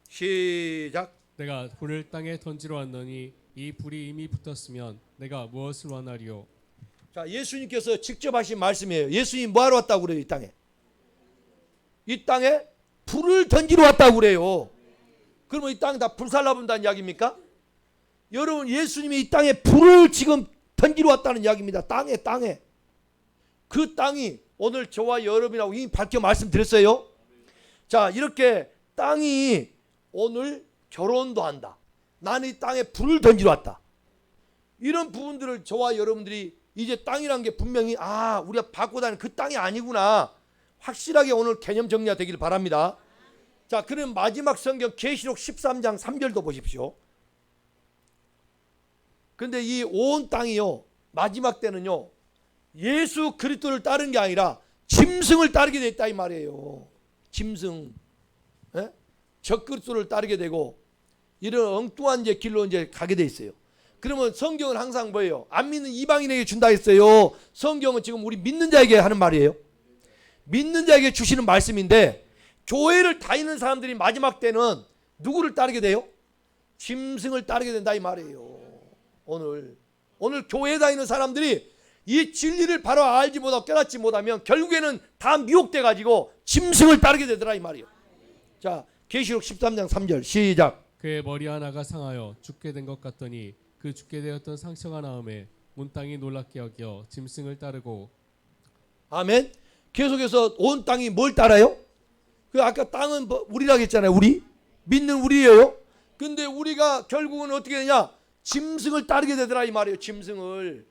시작. 내가 불을 땅에 던지러 왔더니 이 불이 이미 붙었으면 내가 무엇을 원하리요. 자, 예수님께서 직접 하신 말씀이에요. 예수님 뭐 하러 왔다고 그래요? 이 땅에 불을 던지러 왔다고 그래요. 그러면 이 땅 다 불살라본다는 이야기입니까? 여러분 예수님이 이 땅에 불을 지금 던지러 왔다는 이야기입니다. 땅에 그 땅이 오늘 저와 여러분이라고 이미 밝혀 말씀드렸어요. 자, 이렇게 땅이 오늘 결혼도 한다. 나는 이 땅에 불을 던지러 왔다. 이런 부분들을 저와 여러분들이 이제 땅이란 게 분명히 우리가 받고 다니는 그 땅이 아니구나 확실하게 오늘 개념 정리가 되기를 바랍니다. 자, 그럼 마지막 성경 계시록 13장 3절도 보십시오. 근데 이 온 땅이요 마지막 때는요 예수 그리스도를 따르는 게 아니라 짐승을 따르게 됐다 이 말이에요. 짐승, 적그리스도를 따르게 되고 이런 엉뚱한 이제 길로 이제 가게 돼 있어요. 그러면 성경은 항상 뭐예요? 안 믿는 이방인에게 준다 했어요. 성경은 지금 우리 믿는 자에게 하는 말이에요. 믿는 자에게 주시는 말씀인데 교회를 다니는 사람들이 마지막 때는 누구를 따르게 돼요? 짐승을 따르게 된다 이 말이에요. 오늘 교회 다니는 사람들이 이 진리를 바로 알지 못하고 깨닫지 못하면 결국에는 다 미혹돼 가지고 짐승을 따르게 되더라 이 말이에요. 자, 계시록 13장 3절 시작. 그의 머리 하나가 상하여 죽게 된 것 같더니 그 죽게 되었던 상처가 나음에 온 땅이 놀랍게 여겨 짐승을 따르고. 아멘. 계속해서 온 땅이 뭘 따라요? 그 아까 땅은 우리라고 했잖아요. 우리 믿는 우리예요. 근데 우리가 결국은 어떻게 되냐? 짐승을 따르게 되더라 이 말이에요. 짐승을.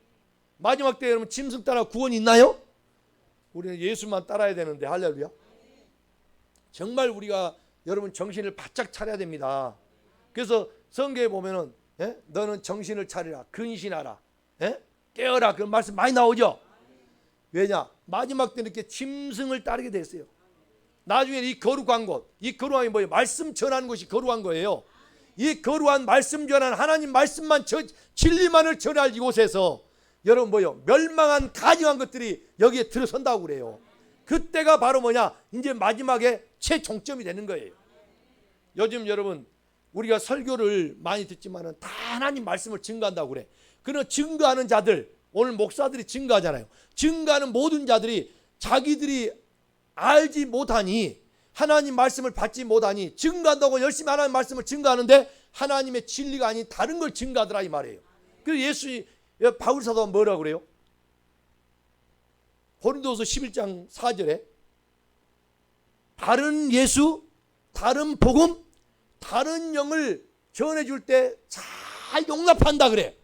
마지막 때 여러분 짐승 따라 구원이 있나요? 우리는 예수만 따라야 되는데 할렐루야. 정말 우리가 여러분 정신을 바짝 차려야 됩니다. 그래서 성경에 보면은 너는 정신을 차리라, 근신하라, 깨어라, 그런 말씀 많이 나오죠. 왜냐? 마지막 때 이렇게 짐승을 따르게 됐어요. 나중에 이 거룩한 곳, 이 거룩한 게 뭐예요? 말씀 전하는 것이 거룩한 거예요. 이 거룩한 말씀 전하는 하나님 말씀만 진리만을 전할 이곳에서 여러분 뭐요? 멸망한 가증한 것들이 여기에 들어선다고 그래요. 그때가 바로 뭐냐? 이제 마지막에 최종점이 되는 거예요. 요즘 여러분 우리가 설교를 많이 듣지만은 다 하나님 말씀을 증거한다고 그래. 그런 증거하는 자들, 오늘 목사들이 증거하잖아요. 증거하는 모든 자들이 자기들이 알지 못하니, 하나님 말씀을 받지 못하니 증거한다고 열심히 하나님 말씀을 증거하는데 하나님의 진리가 아닌 다른 걸 증거하더라 이 말이에요. 그래서 바울 사도가 뭐라고 그래요? 고린도서 11장 4절에 다른 예수, 다른 복음, 다른 영을 전해줄 때 잘 용납한다 그래.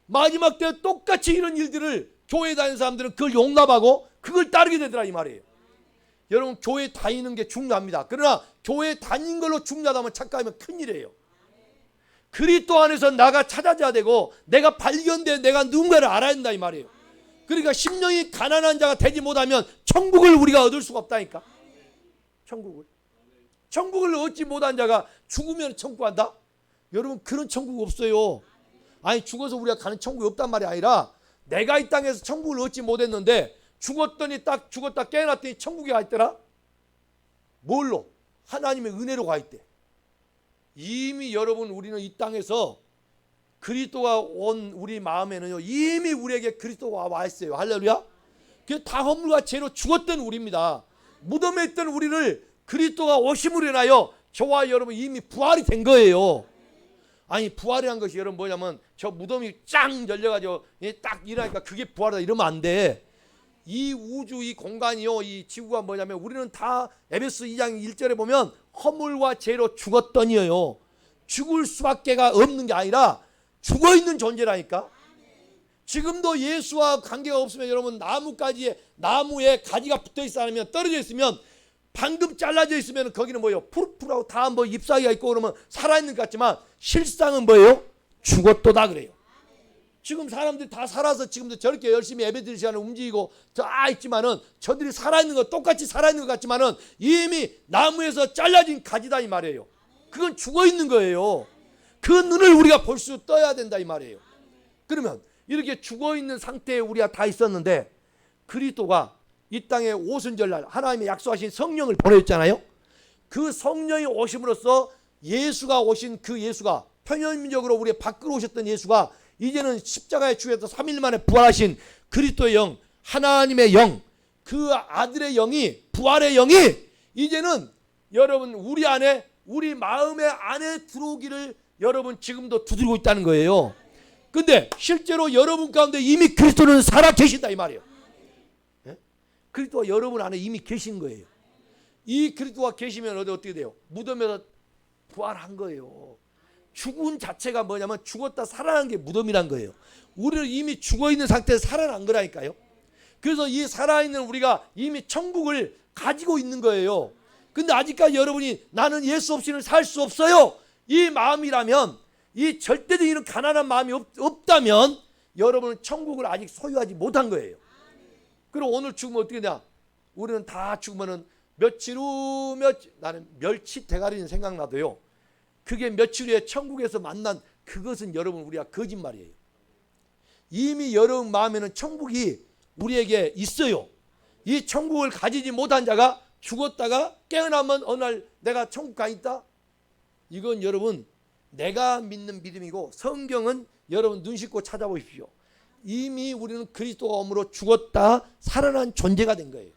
마지막 때 똑같이 이런 일들을 교회 다니는 사람들은 그걸 용납하고 그걸 따르게 되더라 이 말이에요. 여러분 교회 다니는 게 중요합니다. 그러나 교회 다닌 걸로 중요하다면 착각하면 큰일이에요. 그리스도 안에서 나가 찾아져야 되고 내가 발견돼 내가 누군가를 알아야 된다 이 말이에요. 그러니까 심령이 가난한 자가 되지 못하면 천국을 우리가 얻을 수가 없다니까. 천국을 얻지 못한 자가 죽으면 천국 간다? 여러분 그런 천국 없어요. 아니 죽어서 우리가 가는 천국이 없단 말이 아니라 내가 이 땅에서 천국을 얻지 못했는데 죽었더니 딱 죽었다 깨어났더니 천국에 가 있더라. 뭘로? 하나님의 은혜로 가 있대. 이미 여러분 우리는 이 땅에서 그리스도가 온 우리 마음에는요 이미 우리에게 그리스도가 와 있어요. 할렐루야. 그 다 허물과 죄로 죽었던 우리입니다. 무덤에 있던 우리를 그리스도가 오심으로 인하여 저와 여러분 이미 부활이 된 거예요. 아니 부활이란 것이 여러분 뭐냐면 저 무덤이 짱 열려가지고 딱 일어나니까 그게 부활이다 이러면 안 돼. 이 우주 이 공간이요 이 지구가 뭐냐면 우리는 다 에베소 2장 1절에 보면 허물과 죄로 죽었더니요 죽을 수밖에가 없는 게 아니라 죽어있는 존재라니까. 지금도 예수와 관계가 없으면 여러분 나무에 가지가 붙어있어 아니면 떨어져 있으면 방금 잘라져 있으면 거기는 뭐예요? 푸릇푸릇하고 다 뭐 잎사귀가 있고 그러면 살아있는 것 같지만 실상은 뭐예요? 죽었도다 그래요. 지금 사람들이 다 살아서 지금도 저렇게 열심히 예배드리는 시간에 움직이고 다 있지만은 저들이 살아있는 거 똑같이 살아있는 것 같지만은 이미 나무에서 잘라진 가지다 이 말이에요. 그건 죽어있는 거예요. 그 눈을 우리가 볼 수 떠야 된다 이 말이에요. 그러면 이렇게 죽어있는 상태에 우리가 다 있었는데 그리스도가 이 땅에 오순절날 하나님의 약속하신 성령을 보내줬잖아요. 그 성령이 오심으로써 예수가 오신 그 예수가 편현민적으로 우리 밖으로 오셨던 예수가 이제는 십자가에 죽여서 3일 만에 부활하신 그리스도의 영, 하나님의 영, 그 아들의 영이 부활의 영이 이제는 여러분 우리 안에 우리 마음의 안에 들어오기를 여러분 지금도 두드리고 있다는 거예요. 근데 실제로 여러분 가운데 이미 그리스도는 살아 계신다 이 말이에요. 그리스도가 여러분 안에 이미 계신 거예요. 이 그리스도가 계시면 어떻게 돼요? 무덤에서 부활한 거예요. 죽은 자체가 뭐냐면 죽었다 살아난 게 무덤이란 거예요. 우리는 이미 죽어있는 상태에서 살아난 거라니까요. 그래서 이 살아있는 우리가 이미 천국을 가지고 있는 거예요. 근데 아직까지 여러분이 나는 예수 없이는 살 수 없어요 이 마음이라면, 이 절대적인 가난한 마음이 없다면 여러분은 천국을 아직 소유하지 못한 거예요. 그럼 오늘 죽으면 어떻게 되냐? 우리는 다 죽으면은 며칠 후 나는 멸치 대가리는 생각나도요. 그게 며칠 후에 천국에서 만난 그것은 여러분 우리가 거짓말이에요. 이미 여러분 마음에는 천국이 우리에게 있어요. 이 천국을 가지지 못한 자가 죽었다가 깨어나면 어느 날 내가 천국 가 있다? 이건 여러분 내가 믿는 믿음이고 성경은 여러분 눈 씻고 찾아보십시오. 이미 우리는 그리스도가 오므로 죽었다 살아난 존재가 된 거예요.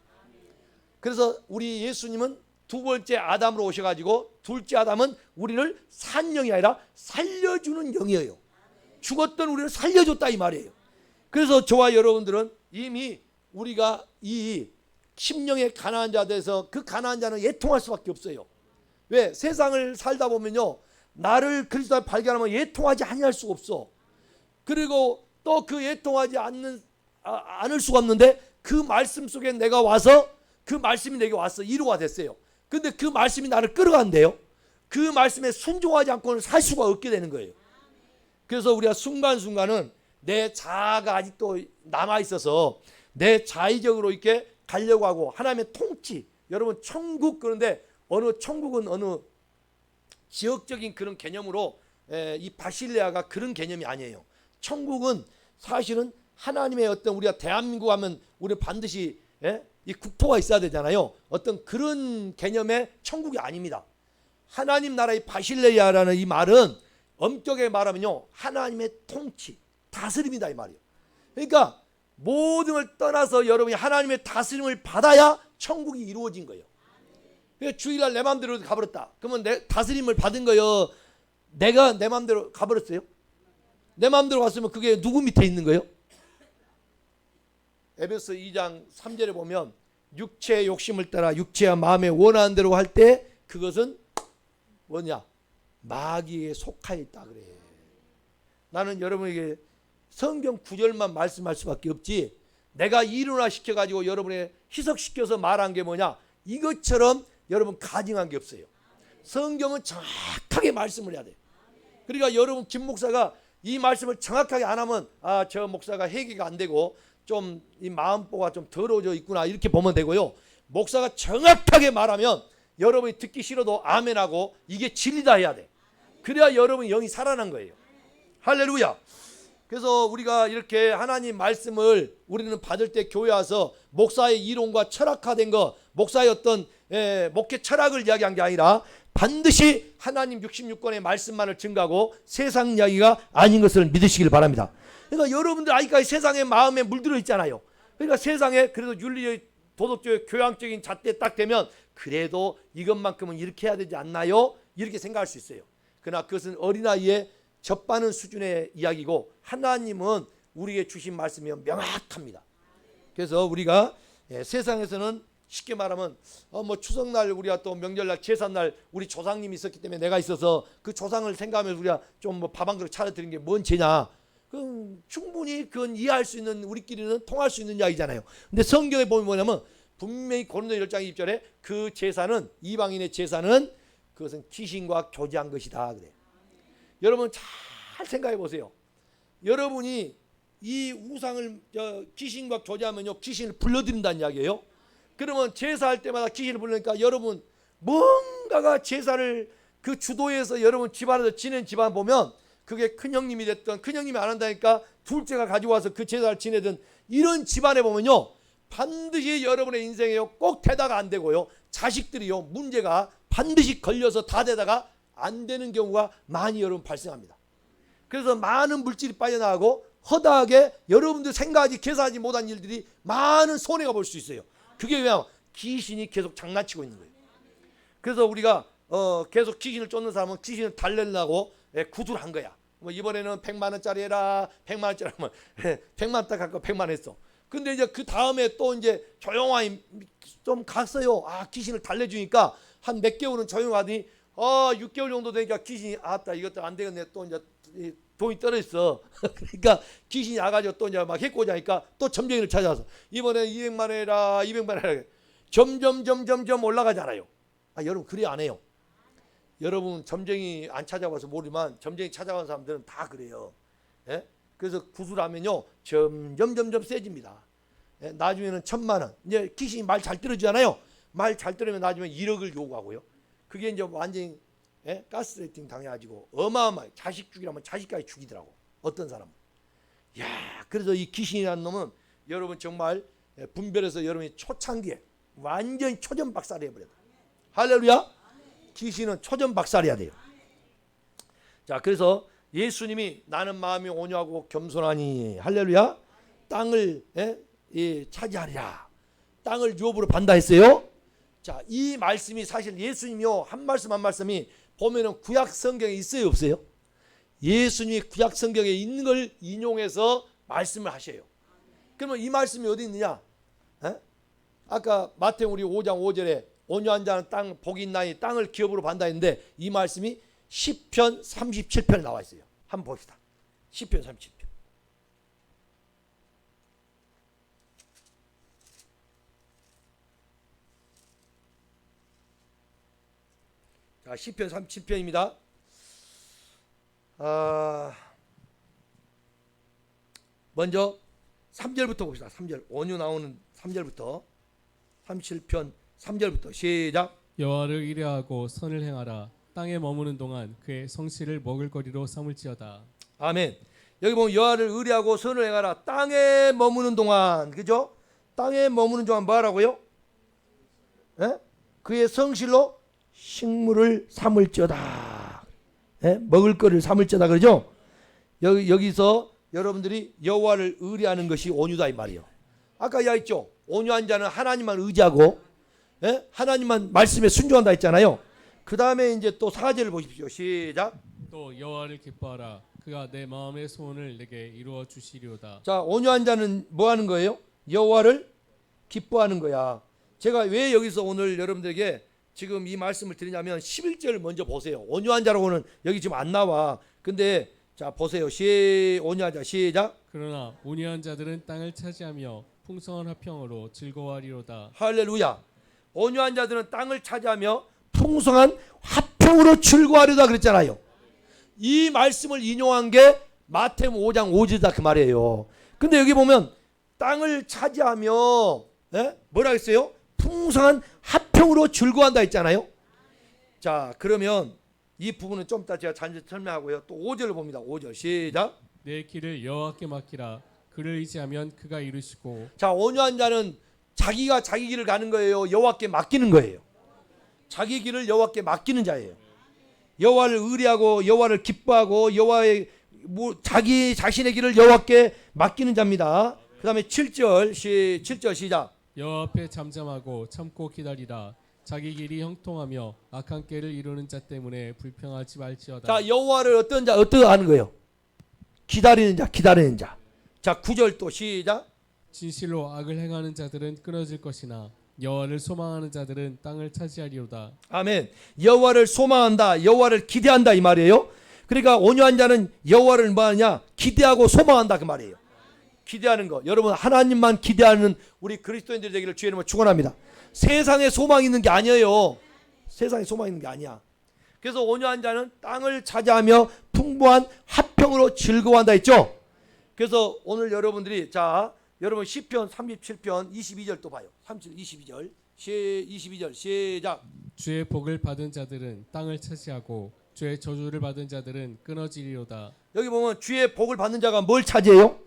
그래서 우리 예수님은 두 번째 아담으로 오셔가지고 둘째 아담은 우리를 산 영이 아니라 살려주는 영이에요. 죽었던 우리를 살려줬다 이 말이에요. 그래서 저와 여러분들은 이미 우리가 이 심령의 가난한 자들에서 그 가난한 자는 예통할 수밖에 없어요. 왜? 세상을 살다 보면요 나를 그리스도를 발견하면 예통하지 아니할 수가 없어. 그리고 또 그 예통하지 않을 수가 없는데 그 말씀 속에 내가 와서 그 말씀이 내게 와서 이루가 됐어요. 근데 그 말씀이 나를 끌어간대요. 그 말씀에 순종하지 않고는 살 수가 없게 되는 거예요. 그래서 우리가 순간순간은 내 자아가 아직도 남아 있어서 내 자의적으로 이렇게 가려고 하고 하나님의 통치, 여러분 천국, 그런데 어느 천국은 어느 지역적인 그런 개념으로 이 바실레아가 그런 개념이 아니에요. 천국은 사실은 하나님의 어떤, 우리가 대한민국 하면 우리 반드시 이 국토가 있어야 되잖아요. 어떤 그런 개념의 천국이 아닙니다. 하나님 나라의 바실레아라는 이 말은 엄격하게 말하면요, 하나님의 통치, 다스림이다 이 말이에요. 그러니까 모든 걸 떠나서 여러분이 하나님의 다스림을 받아야 천국이 이루어진 거예요. 그러니까 주일날 내 마음대로 가버렸다. 그러면 내 다스림을 받은 거예요? 내가 내 마음대로 가버렸어요? 내 마음대로 갔으면 그게 누구 밑에 있는 거예요? 에베소 2장 3절에 보면 육체의 욕심을 따라 육체와 마음에 원하는 대로 할 때 그것은 뭐냐? 마귀에 속하여 있다 그래. 나는 여러분에게 성경 구절만 말씀할 수밖에 없지, 내가 이론화 시켜가지고 여러분에 희석시켜서 말한 게 뭐냐, 이것처럼 여러분 가증한 게 없어요. 성경은 정확하게 말씀을 해야 돼요. 그러니까 여러분 김 목사가 이 말씀을 정확하게 안 하면 저 목사가 회개가 안 되고 좀 이 마음보가 좀 더러워져 있구나 이렇게 보면 되고요. 목사가 정확하게 말하면 여러분이 듣기 싫어도 아멘하고 이게 진리다 해야 돼. 그래야 여러분 영이 살아난 거예요. 할렐루야. 그래서 우리가 이렇게 하나님 말씀을 우리는 받을 때 교회 와서 목사의 이론과 철학화된 거, 목사의 어떤 목회 철학을 이야기한 게 아니라 반드시 하나님 66권의 말씀만을 증거하고 세상 이야기가 아닌 것을 믿으시길 바랍니다. 그러니까 여러분들 아직까지 세상의 마음에 물들어 있잖아요. 그러니까 세상에 그래도 윤리적, 도덕적, 교양적인 잣대 딱 되면 그래도 이것만큼은 이렇게 해야 되지 않나요? 이렇게 생각할 수 있어요. 그러나 그것은 어린아이의 접바는 수준의 이야기고 하나님은 우리에게 주신 말씀이 명확합니다. 그래서 우리가 세상에서는 쉽게 말하면 뭐 추석날 우리가 또 명절날 제삿날 우리 조상님이 있었기 때문에 내가 있어서 그 조상을 생각하면서 우리가 좀 뭐 밥 한 그릇 차려드리는 게 뭔 죄냐, 그럼 충분히 그건 이해할 수 있는, 우리끼리는 통할 수 있는 이야기잖아요. 근데 성경에 보면 뭐냐면 분명히 고린도 10장 2절에 그 제사는, 이방인의 제사는 그것은 귀신과 교제한 것이다 그래. 여러분 잘 생각해 보세요. 여러분이 이 우상을 귀신과 교제하면요, 귀신을 불러들인다는 이야기예요. 그러면 제사할 때마다 귀신을 부르니까 여러분 뭔가가 제사를 그 주도해서 여러분 집안에서 지낸 집안 보면 그게 큰형님이 됐던, 큰형님이 안 한다니까 둘째가 가지고 와서 그 제사를 지내던 이런 집안에 보면요, 반드시 여러분의 인생에요 꼭 되다가 안 되고요, 자식들이요 문제가 반드시 걸려서 다 되다가 안 되는 경우가 많이 여러분 발생합니다. 그래서 많은 물질이 빠져나가고 허다하게 여러분들 생각하지 계산하지 못한 일들이 많은 손해가 볼 수 있어요. 그게 왜냐하면 귀신이 계속 장난치고 있는 거예요. 그래서 우리가 계속 귀신을 쫓는 사람은 귀신을 달래려고 구두를 한 거야. 뭐 이번에는 100만 원짜리 해라, 100만 원짜리 하면 100만 원 딱 갖고 100만 원 했어. 근데 이제 그 다음에 또 이제 조용하게 좀 갔어요. 귀신을 달래주니까 한 몇 개월은 조용하더니 6개월 정도 되니까 귀신이 아따 이것도 안 되겠네, 또 이제 돈이 떨어졌어. 그러니까 귀신이 와가지고 또 이제 막 해코지 하니까 또 점쟁이를 찾아와서 이번에 200만 원 해라, 200만 원 해라. 점점 올라가잖아요. 여러분 그래 안 해요. 여러분 점쟁이 안 찾아와서 모르지만 점쟁이 찾아간 사람들은 다 그래요. 예? 그래서 구슬하면요 점점 세집니다. 예? 나중에는 1000만 원. 이제 귀신이 말 잘 들어주잖아요. 말 잘 들으면 나중에 1억을 요구하고요. 그게 이제 완전히 가스레이팅 당해가지고 어마어마하게 자식 죽이라면 자식까지 죽이더라고 어떤 사람은. 야, 그래서 이 귀신이라는 놈은 여러분 정말 분별해서 여러분이 초창기에 완전히 초전박살을 해버려요. 할렐루야. 귀신은 초전박살해야 돼요. 자, 그래서 예수님이 나는 마음이 온유하고 겸손하니 할렐루야 땅을 차지하리라, 땅을 유업으로 받는다 했어요. 자, 이 말씀이 사실 예수님이요 한 말씀 한 말씀이 보면은 구약 성경에 있어요 없어요? 예수님이 구약 성경에 있는 걸 인용해서 말씀을 하셔요. 그러면 이 말씀이 어디 있느냐? 아까 마태복음 우리 5장 5절에 온유한 자는 땅 복이 있나니 땅을 기업으로 받는다 했는데 이 말씀이 시편 37편에 나와 있어요. 한번 봅시다. 시편 37편. 자, 시편 37편입니다. 먼저 3절부터 봅시다. 3절. 온유 나오는 3절부터. 37편 3절부터 시작. 여호와를 의뢰하고 선을 행하라. 땅에 머무는 동안 그의 성실을 먹을거리로 삼을지어다. 아멘. 여기 보면 여호와를 의뢰하고 선을 행하라. 땅에 머무는 동안, 그죠? 땅에 머무는 동안 뭐 하라고요? 예? 그의 성실로 식물을 삼을지어다. 예? 먹을 거를 삼을지어다, 그러죠? 여기서 여러분들이 여호와를 의뢰하는 것이 온유다 이 말이에요. 아까 이야기했죠. 온유한 자는 하나님만 의지하고, 예? 하나님만 말씀에 순종한다 했잖아요. 그 다음에 이제 또 4절을 보십시오. 시작. 또 여호와를 기뻐하라. 그가 내 마음의 소원을 내게 이루어 주시리로다. 자, 온유한 자는 뭐 하는 거예요? 여호와를 기뻐하는 거야. 제가 왜 여기서 오늘 여러분들에게 지금 이 말씀을 드리냐면 11절 먼저 보세요. 온유한 자라고는 여기 지금 안 나와. 근데 자, 보세요. 온유한 자 시작. 그러나 온유한 자들은 땅을 차지하며 풍성한 화평으로 즐거워하리로다. 할렐루야. 온유한 자들은 땅을 차지하며 풍성한 화평으로 즐거워하리로다 그랬잖아요. 이 말씀을 인용한 게 마태복음 5장 5절이다 그 말이에요. 근데 여기 보면 땅을 차지하며, 예? 뭐라 했어요? 풍성한 화평으로 즐거워한다 했잖아요. 자, 그러면 이 부분은 좀 이따 제가 잔뜩 설명하고요. 또 5절을 봅니다. 5절 시작. 내 길을 여호와께 맡기라. 그를 의지하면 그가 이루시고. 자, 온유한 자는 자기가 자기 길을 가는 거예요. 여호와께 맡기는 거예요. 자기 길을 여호와께 맡기는 자예요. 여호와를 의뢰하고 여호와를 기뻐하고 여호와의 자기 자신의 길을 여호와께 맡기는 자입니다. 그 다음에 7절 시작. 여호와 앞에 잠잠하고 참고 기다리라. 자기 길이 형통하며 악한 꾀를 이루는 자 때문에 불평하지 말지어다. 자, 여호와를 어떤 하는 거예요? 기다리는 자. 자, 9절 또 시작. 진실로 악을 행하는 자들은 끊어질 것이나 여호와를 소망하는 자들은 땅을 차지하리로다. 아멘. 여호와를 소망한다, 여호와를 기대한다 이 말이에요. 그러니까 온유한 자는 여호와를 뭐 하느냐? 기대하고 소망한다 그 말이에요. 기대하는 거. 여러분 하나님만 기대하는 우리 그리스도인들이 되기를 주의 이름으로 축원합니다. 세상에 소망이 있는 게 아니에요. 세상에 소망이 있는 게 아니야. 그래서 온유한 자는 땅을 차지하며 풍부한 화평으로 즐거워한다 했죠. 그래서 오늘 여러분들이 자, 여러분 시편 37편 22절 또 봐요. 22절. 22절 시작. 주의 복을 받은 자들은 땅을 차지하고 주의 저주를 받은 자들은 끊어지리로다. 여기 보면 주의 복을 받는 자가 뭘 차지해요?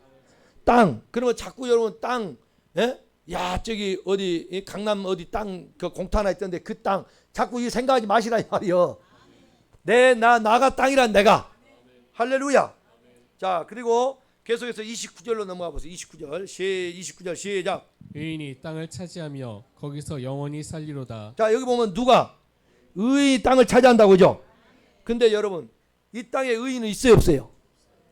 땅. 그러면 자꾸 여러분 땅, 예? 야, 저기 어디 강남 어디 땅 그 공터 하나 있던데 그 땅 자꾸 이 생각하지 마시라 이 말이요. 나가 땅이란 내가. 할렐루야. 자, 그리고 계속해서 29절로 넘어가 보세요. 29절 시작. 의인이 땅을 차지하며 거기서 영원히 살리로다. 자, 여기 보면 누가 의인이 땅을 차지한다고 그죠? 근데 여러분 이 땅에 의인은 있어요 없어요?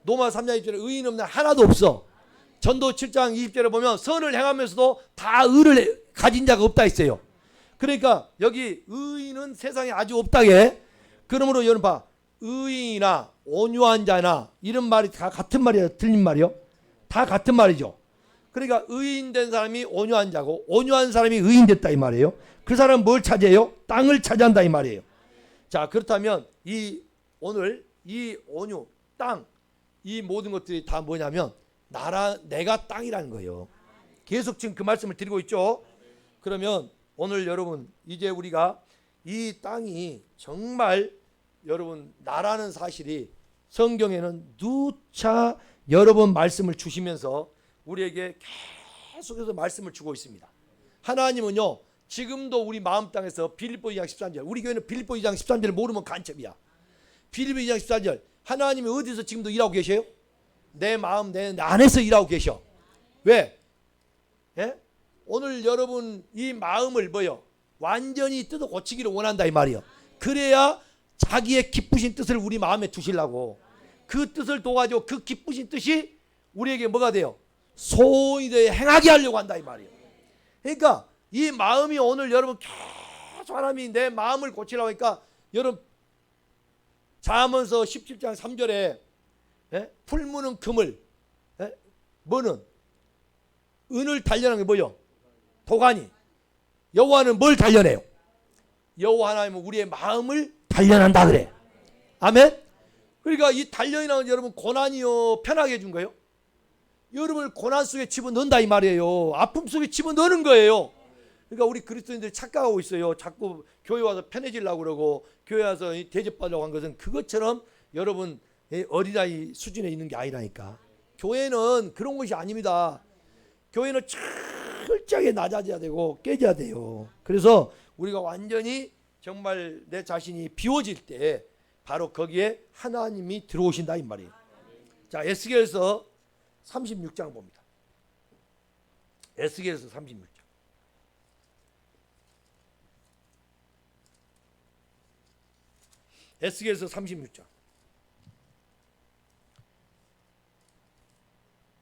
로마 3장 2절에 의인 없는 하나도 없어. 전도 7장 20절에 보면 선을 행하면서도 다 의를 가진 자가 없다 했어요. 그러니까 여기 의인은 세상에 아주 없다게. 그러므로 여러분 봐. 의인이나 온유한 자나 이런 말이 다 같은 말이에요? 틀린 말이요? 다 같은 말이죠. 그러니까 의인된 사람이 온유한 자고 온유한 사람이 의인됐다 이 말이에요. 그 사람은 뭘 차지해요? 땅을 차지한다 이 말이에요. 자, 그렇다면 오늘 이 온유, 땅, 이 모든 것들이 다 뭐냐면 내가 땅이라는 거예요. 계속 지금 그 말씀을 드리고 있죠. 그러면 오늘 여러분 이제 우리가 이 땅이 정말 여러분 나라는 사실이 성경에는 누차 여러 번 말씀을 주시면서 우리에게 계속해서 말씀을 주고 있습니다. 하나님은요 지금도 우리 마음 땅에서 빌립보 2장 13절, 우리 교회는 빌립보 2장 13절을 모르면 간첩이야. 빌립보 2장 14절, 하나님이 어디서 지금도 일하고 계셔요? 내 마음 내 안에서 일하고 계셔. 왜? 예? 오늘 여러분 이 마음을 뭐요? 완전히 뜯어 고치기를 원한다 이 말이요. 그래야 자기의 기쁘신 뜻을 우리 마음에 두시려고. 그 뜻을 도와줘. 그 기쁘신 뜻이 우리에게 뭐가 돼요? 소원이 되어 행하게 하려고 한다 이 말이에요. 그러니까 이 마음이 오늘 여러분 계속 하나님이 내 마음을 고치려고 하니까 여러분 잠언서 17장 3절에 풀무는 금을 뭐는 은을 단련한 게 뭐요? 도가니. 여호와는 뭘 단련해요? 여호와 하나님은 우리의 마음을 단련한다 그래. 아멘. 그러니까 이 단련이라는 건 여러분 고난이요 편하게 해준 거예요. 여러분을 고난 속에 집어넣는다 이 말이에요. 아픔 속에 집어넣는 거예요. 그러니까 우리 그리스도인들이 착각하고 있어요. 자꾸 교회 와서 편해지려고 그러고 교회 와서 대접받으려고 한 것은 그것처럼 여러분 어린아이 수준에 있는 게 아니라니까. 교회는 그런 것이 아닙니다. 교회는 철저하게 낮아져야 되고 깨져야 돼요. 그래서 우리가 완전히 정말 내 자신이 비워질 때 바로 거기에 하나님이 들어오신다 이 말이에요. 자, 에스겔서 36장 봅니다. 에스겔서 36장. 에스겔서 36장.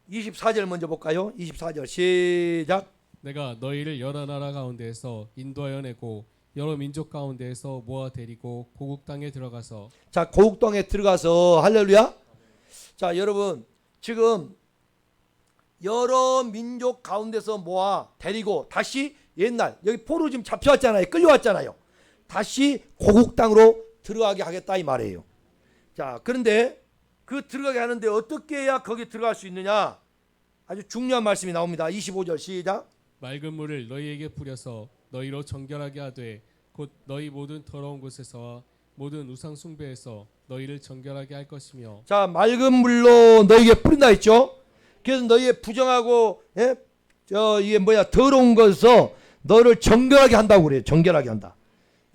24절 먼저 볼까요? 24절 시작. 내가 너희를 여러 나라 가운데에서 인도하여 내고 여러 민족 가운데에서 모아 데리고 고국 땅에 들어가서. 자, 고국 땅에 들어가서 할렐루야. 자, 여러분 지금 여러 민족 가운데서 모아 데리고 다시 옛날 여기 포로 지금 잡혀왔잖아요. 끌려왔잖아요. 다시 고국 땅으로 들어가게 하겠다 이 말이에요. 자, 그런데 그 들어가게 하는데 어떻게 해야 거기 들어갈 수 있느냐? 아주 중요한 말씀이 나옵니다. 25절 시작. 맑은 물을 너희에게 뿌려서 너희로 정결하게 하되 곧 너희 모든 더러운 곳에서와 모든 우상 숭배에서 너희를 정결하게 할 것이며. 자, 맑은 물로 너희에게 뿌린다 했죠. 그래서 너희의 부정하고 이게 더러운 것에서 너를 정결하게 한다고 그래요. 정결하게 한다.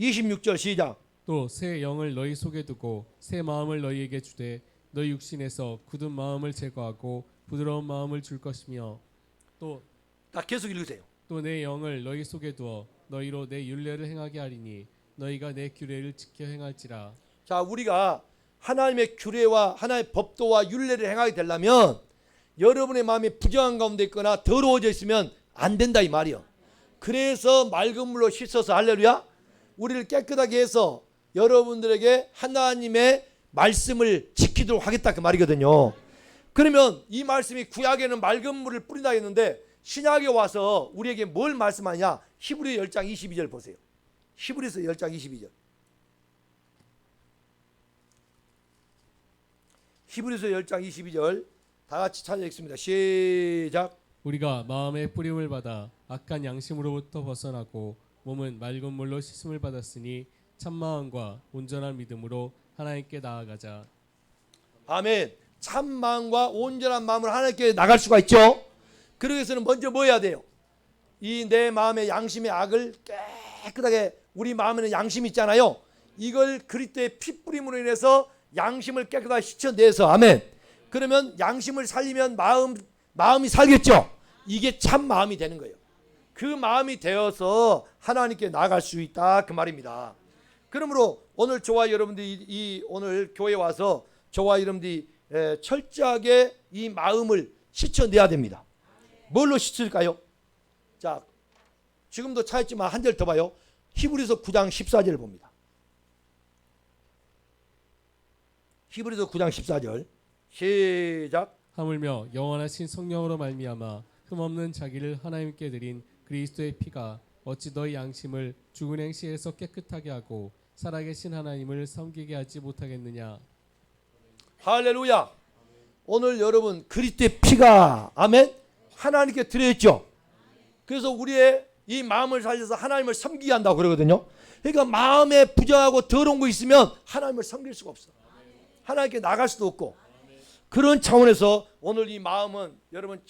26절 시작. 또 새 영을 너희 속에 두고 새 마음을 너희에게 주되 너희 육신에서 굳은 마음을 제거하고 부드러운 마음을 줄 것이며 또 계속 읽으세요. 또 내 영을 너희 속에 두어 너희로 내 율례를 행하게 하리니 너희가 내 규례를 지켜 행할지라. 자, 우리가 하나님의 규례와 하나님의 법도와 율례를 행하게 되려면 여러분의 마음이 부정한 가운데 있거나 더러워져 있으면 안 된다 이 말이요. 그래서 맑은 물로 씻어서 할렐루야 우리를 깨끗하게 해서 여러분들에게 하나님의 말씀을 지키도록 하겠다 그 말이거든요. 그러면 이 말씀이 구약에는 맑은 물을 뿌린다 했는데 신약에 와서 우리에게 뭘 말씀하냐? 히브리 10장 22절 보세요. 히브리서 10장 22절. 히브리서 10장 22절 다 같이 찾아 읽습니다. 시작. 우리가 마음의 뿌림을 받아 악한 양심으로부터 벗어나고 몸은 맑은 물로 씻음을 받았으니 참마음과 온전한 믿음으로 하나님께 나아가자. 아멘. 참 마음과 온전한 마음으로 하나님께 나갈 수가 있죠. 그러기 위해서는 먼저 뭐 해야 돼요? 이 내 마음의 양심의 악을 깨끗하게 우리 마음에는 양심이 있잖아요. 이걸 그리스도의 피 뿌림으로 인해서 양심을 깨끗하게 씻어내서 아멘. 그러면 양심을 살리면 마음이 살겠죠. 이게 참 마음이 되는 거예요. 그 마음이 되어서 하나님께 나아갈 수 있다 그 말입니다. 그러므로 오늘 저와 여러분들이 오늘 교회에 와서 저와 여러분들이 철저하게 이 마음을 씻어내야 됩니다. 뭘로 씻을까요? 자, 지금도 찾았지만 한 절 더 봐요. 히브리서 9장 14절을 봅니다. 히브리서 9장 14절 시작. 하물며 영원하신 성령으로 말미암아 흠없는 자기를 하나님께 드린 그리스도의 피가 어찌 너희 양심을 죽은 행실에서 깨끗하게 하고 살아계신 하나님을 섬기게 하지 못하겠느냐. 할렐루야. 오늘 여러분 그리스도의 피가 아멘 하나님께 드려있죠. 그래서 우리의 이 마음을 살려서 하나님을 섬기게 한다고 그러거든요. 그러니까 마음에 부정하고 더러운 거 있으면 하나님을 섬길 수가 없어. 하나님께 나갈 수도 없고. 그런 차원에서 오늘 이 마음은 여러분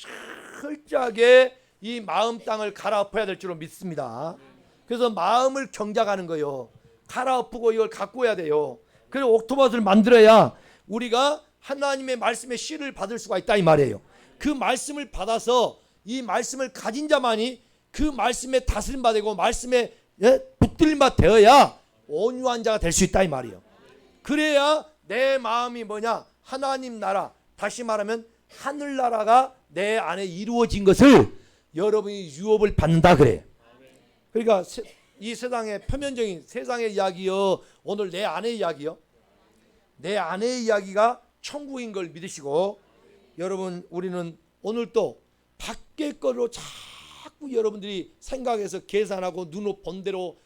철저하게 이 마음 땅을 갈아엎어야 될 줄로 믿습니다. 그래서 마음을 경작하는 거예요. 갈아엎고 이걸 갖고 해야 돼요. 그래서 옥토밭을 만들어야 우리가 하나님의 말씀의 씨를 받을 수가 있다 이 말이에요. 그 말씀을 받아서 이 말씀을 가진 자만이 그 말씀에 다스림 받고 말씀에 붙들림 받 되어야 온유한 자가 될 수 있다 이 말이에요. 그래야 내 마음이 뭐냐? 하나님 나라, 다시 말하면 하늘나라가 내 안에 이루어진 것을 여러분이 유업을 받는다 그래. 그러니까 이 세상의 표면적인 세상의 이야기요, 오늘 내 안의 이야기요, 내 안의 이야기가 천국인 걸 믿으시고, 여러분 우리는 오늘 또 밖의 거로 자꾸 여러분들이 생각해서 계산하고 눈으로 본 대로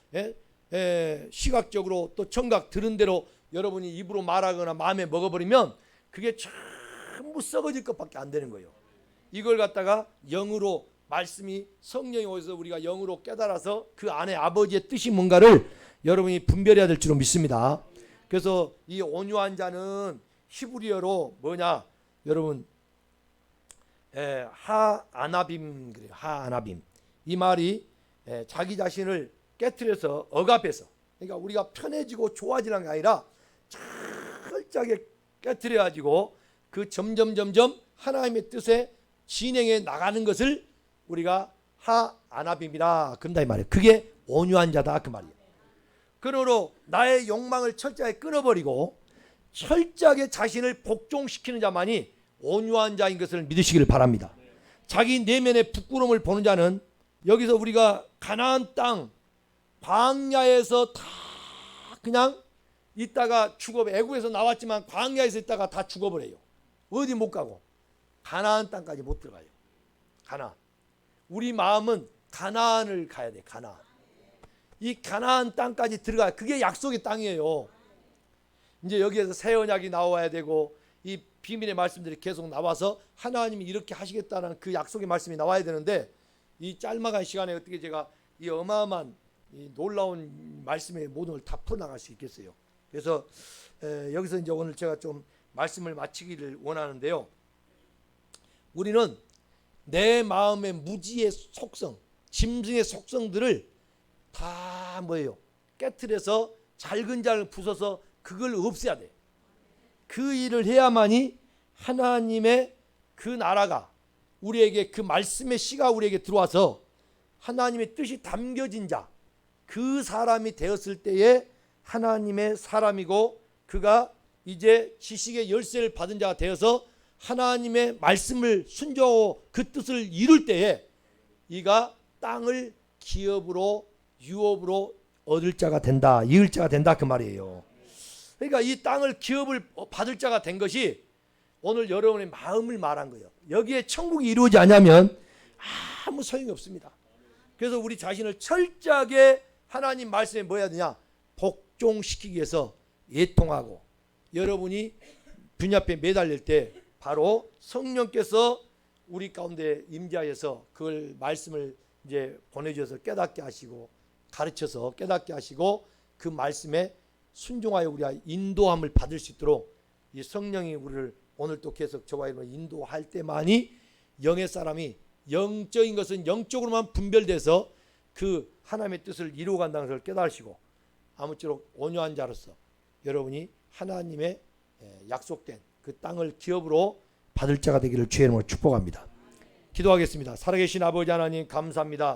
시각적으로 또 청각 들은 대로 여러분이 입으로 말하거나 마음에 먹어버리면 그게 전부 썩어질 것밖에 안 되는 거예요. 이걸 갖다가 영으로 말씀이 성령이 오셔서 우리가 영으로 깨달아서 그 안에 아버지의 뜻이 뭔가를 여러분이 분별해야 될 줄로 믿습니다. 그래서 이 온유한 자는 히브리어로 뭐냐 여러분 하아나빔 그래요. 하아나빔 이 말이 자기 자신을 깨트려서 억압해서 그러니까 우리가 편해지고 좋아지는 게 아니라 철저하게 깨트려 가지고 그 점점 하나님의 뜻에 진행해 나가는 것을 우리가 하아나빔이라 그런다 이 말이에요. 그게 온유한 자다 그 말이에요. 그러므로 나의 욕망을 철저하게 끊어버리고 철저하게 자신을 복종시키는 자만이 온유한 자인 것을 믿으시기를 바랍니다. 자기 내면의 부끄러움을 보는 자는 여기서 우리가 가나안 땅 광야에서 다 그냥 있다가 애굽에서 나왔지만 광야에서 있다가 다 죽어버려요. 어디 못 가고 가나안 땅까지 못 들어가요. 가나안. 우리 마음은 가나안을 가야 돼. 가나안. 이 가나안 땅까지 들어가야 그게 약속의 땅이에요. 이제 여기에서 새 언약이 나와야 되고 이 비밀의 말씀들이 계속 나와서 하나님이 이렇게 하시겠다는 그 약속의 말씀이 나와야 되는데 이 짤막한 시간에 어떻게 제가 이 어마어마한 이 놀라운 말씀의 모든 걸 다 풀어나갈 수 있겠어요. 그래서 여기서 이제 오늘 제가 좀 말씀을 마치기를 원하는데요. 우리는 내 마음의 무지의 속성, 짐승의 속성들을 다 뭐예요? 깨트려서 잘근잘근 부숴서 그걸 없애야 돼. 그 일을 해야만이 하나님의 그 나라가 우리에게 그 말씀의 씨가 우리에게 들어와서 하나님의 뜻이 담겨진 자, 그 사람이 되었을 때에 하나님의 사람이고 그가 이제 지식의 열쇠를 받은 자가 되어서 하나님의 말씀을 순종하고 그 뜻을 이룰 때에 이가 땅을 기업으로 유업으로 얻을 자가 된다, 이을 자가 된다 그 말이에요. 그러니까 이 땅을 기업을 받을 자가 된 것이 오늘 여러분의 마음을 말한 거예요. 여기에 천국이 이루어지지 않으면 아무 소용이 없습니다. 그래서 우리 자신을 철저하게 하나님 말씀에 뭐 해야 되냐? 복종시키기 위해서 예통하고 여러분이 분야에 매달릴 때 바로 성령께서 우리 가운데 임재하여서 그걸 말씀을 이제 보내주셔서 깨닫게 하시고 가르쳐서 깨닫게 하시고 그 말씀에 순종하여 우리가 인도함을 받을 수 있도록 이 성령이 우리를 오늘 또 계속 저와 여러분 인도할 때만이 영의 사람이 영적인 것은 영적으로만 분별돼서 그 하나님의 뜻을 이루어간다는 것을 깨달으시고 아무쪼록 온유한 자로서 여러분이 하나님의 약속된 그 땅을 기업으로 받을 자가 되기를 주의 이름으로 축복합니다. 기도하겠습니다. 살아계신 아버지 하나님 감사합니다.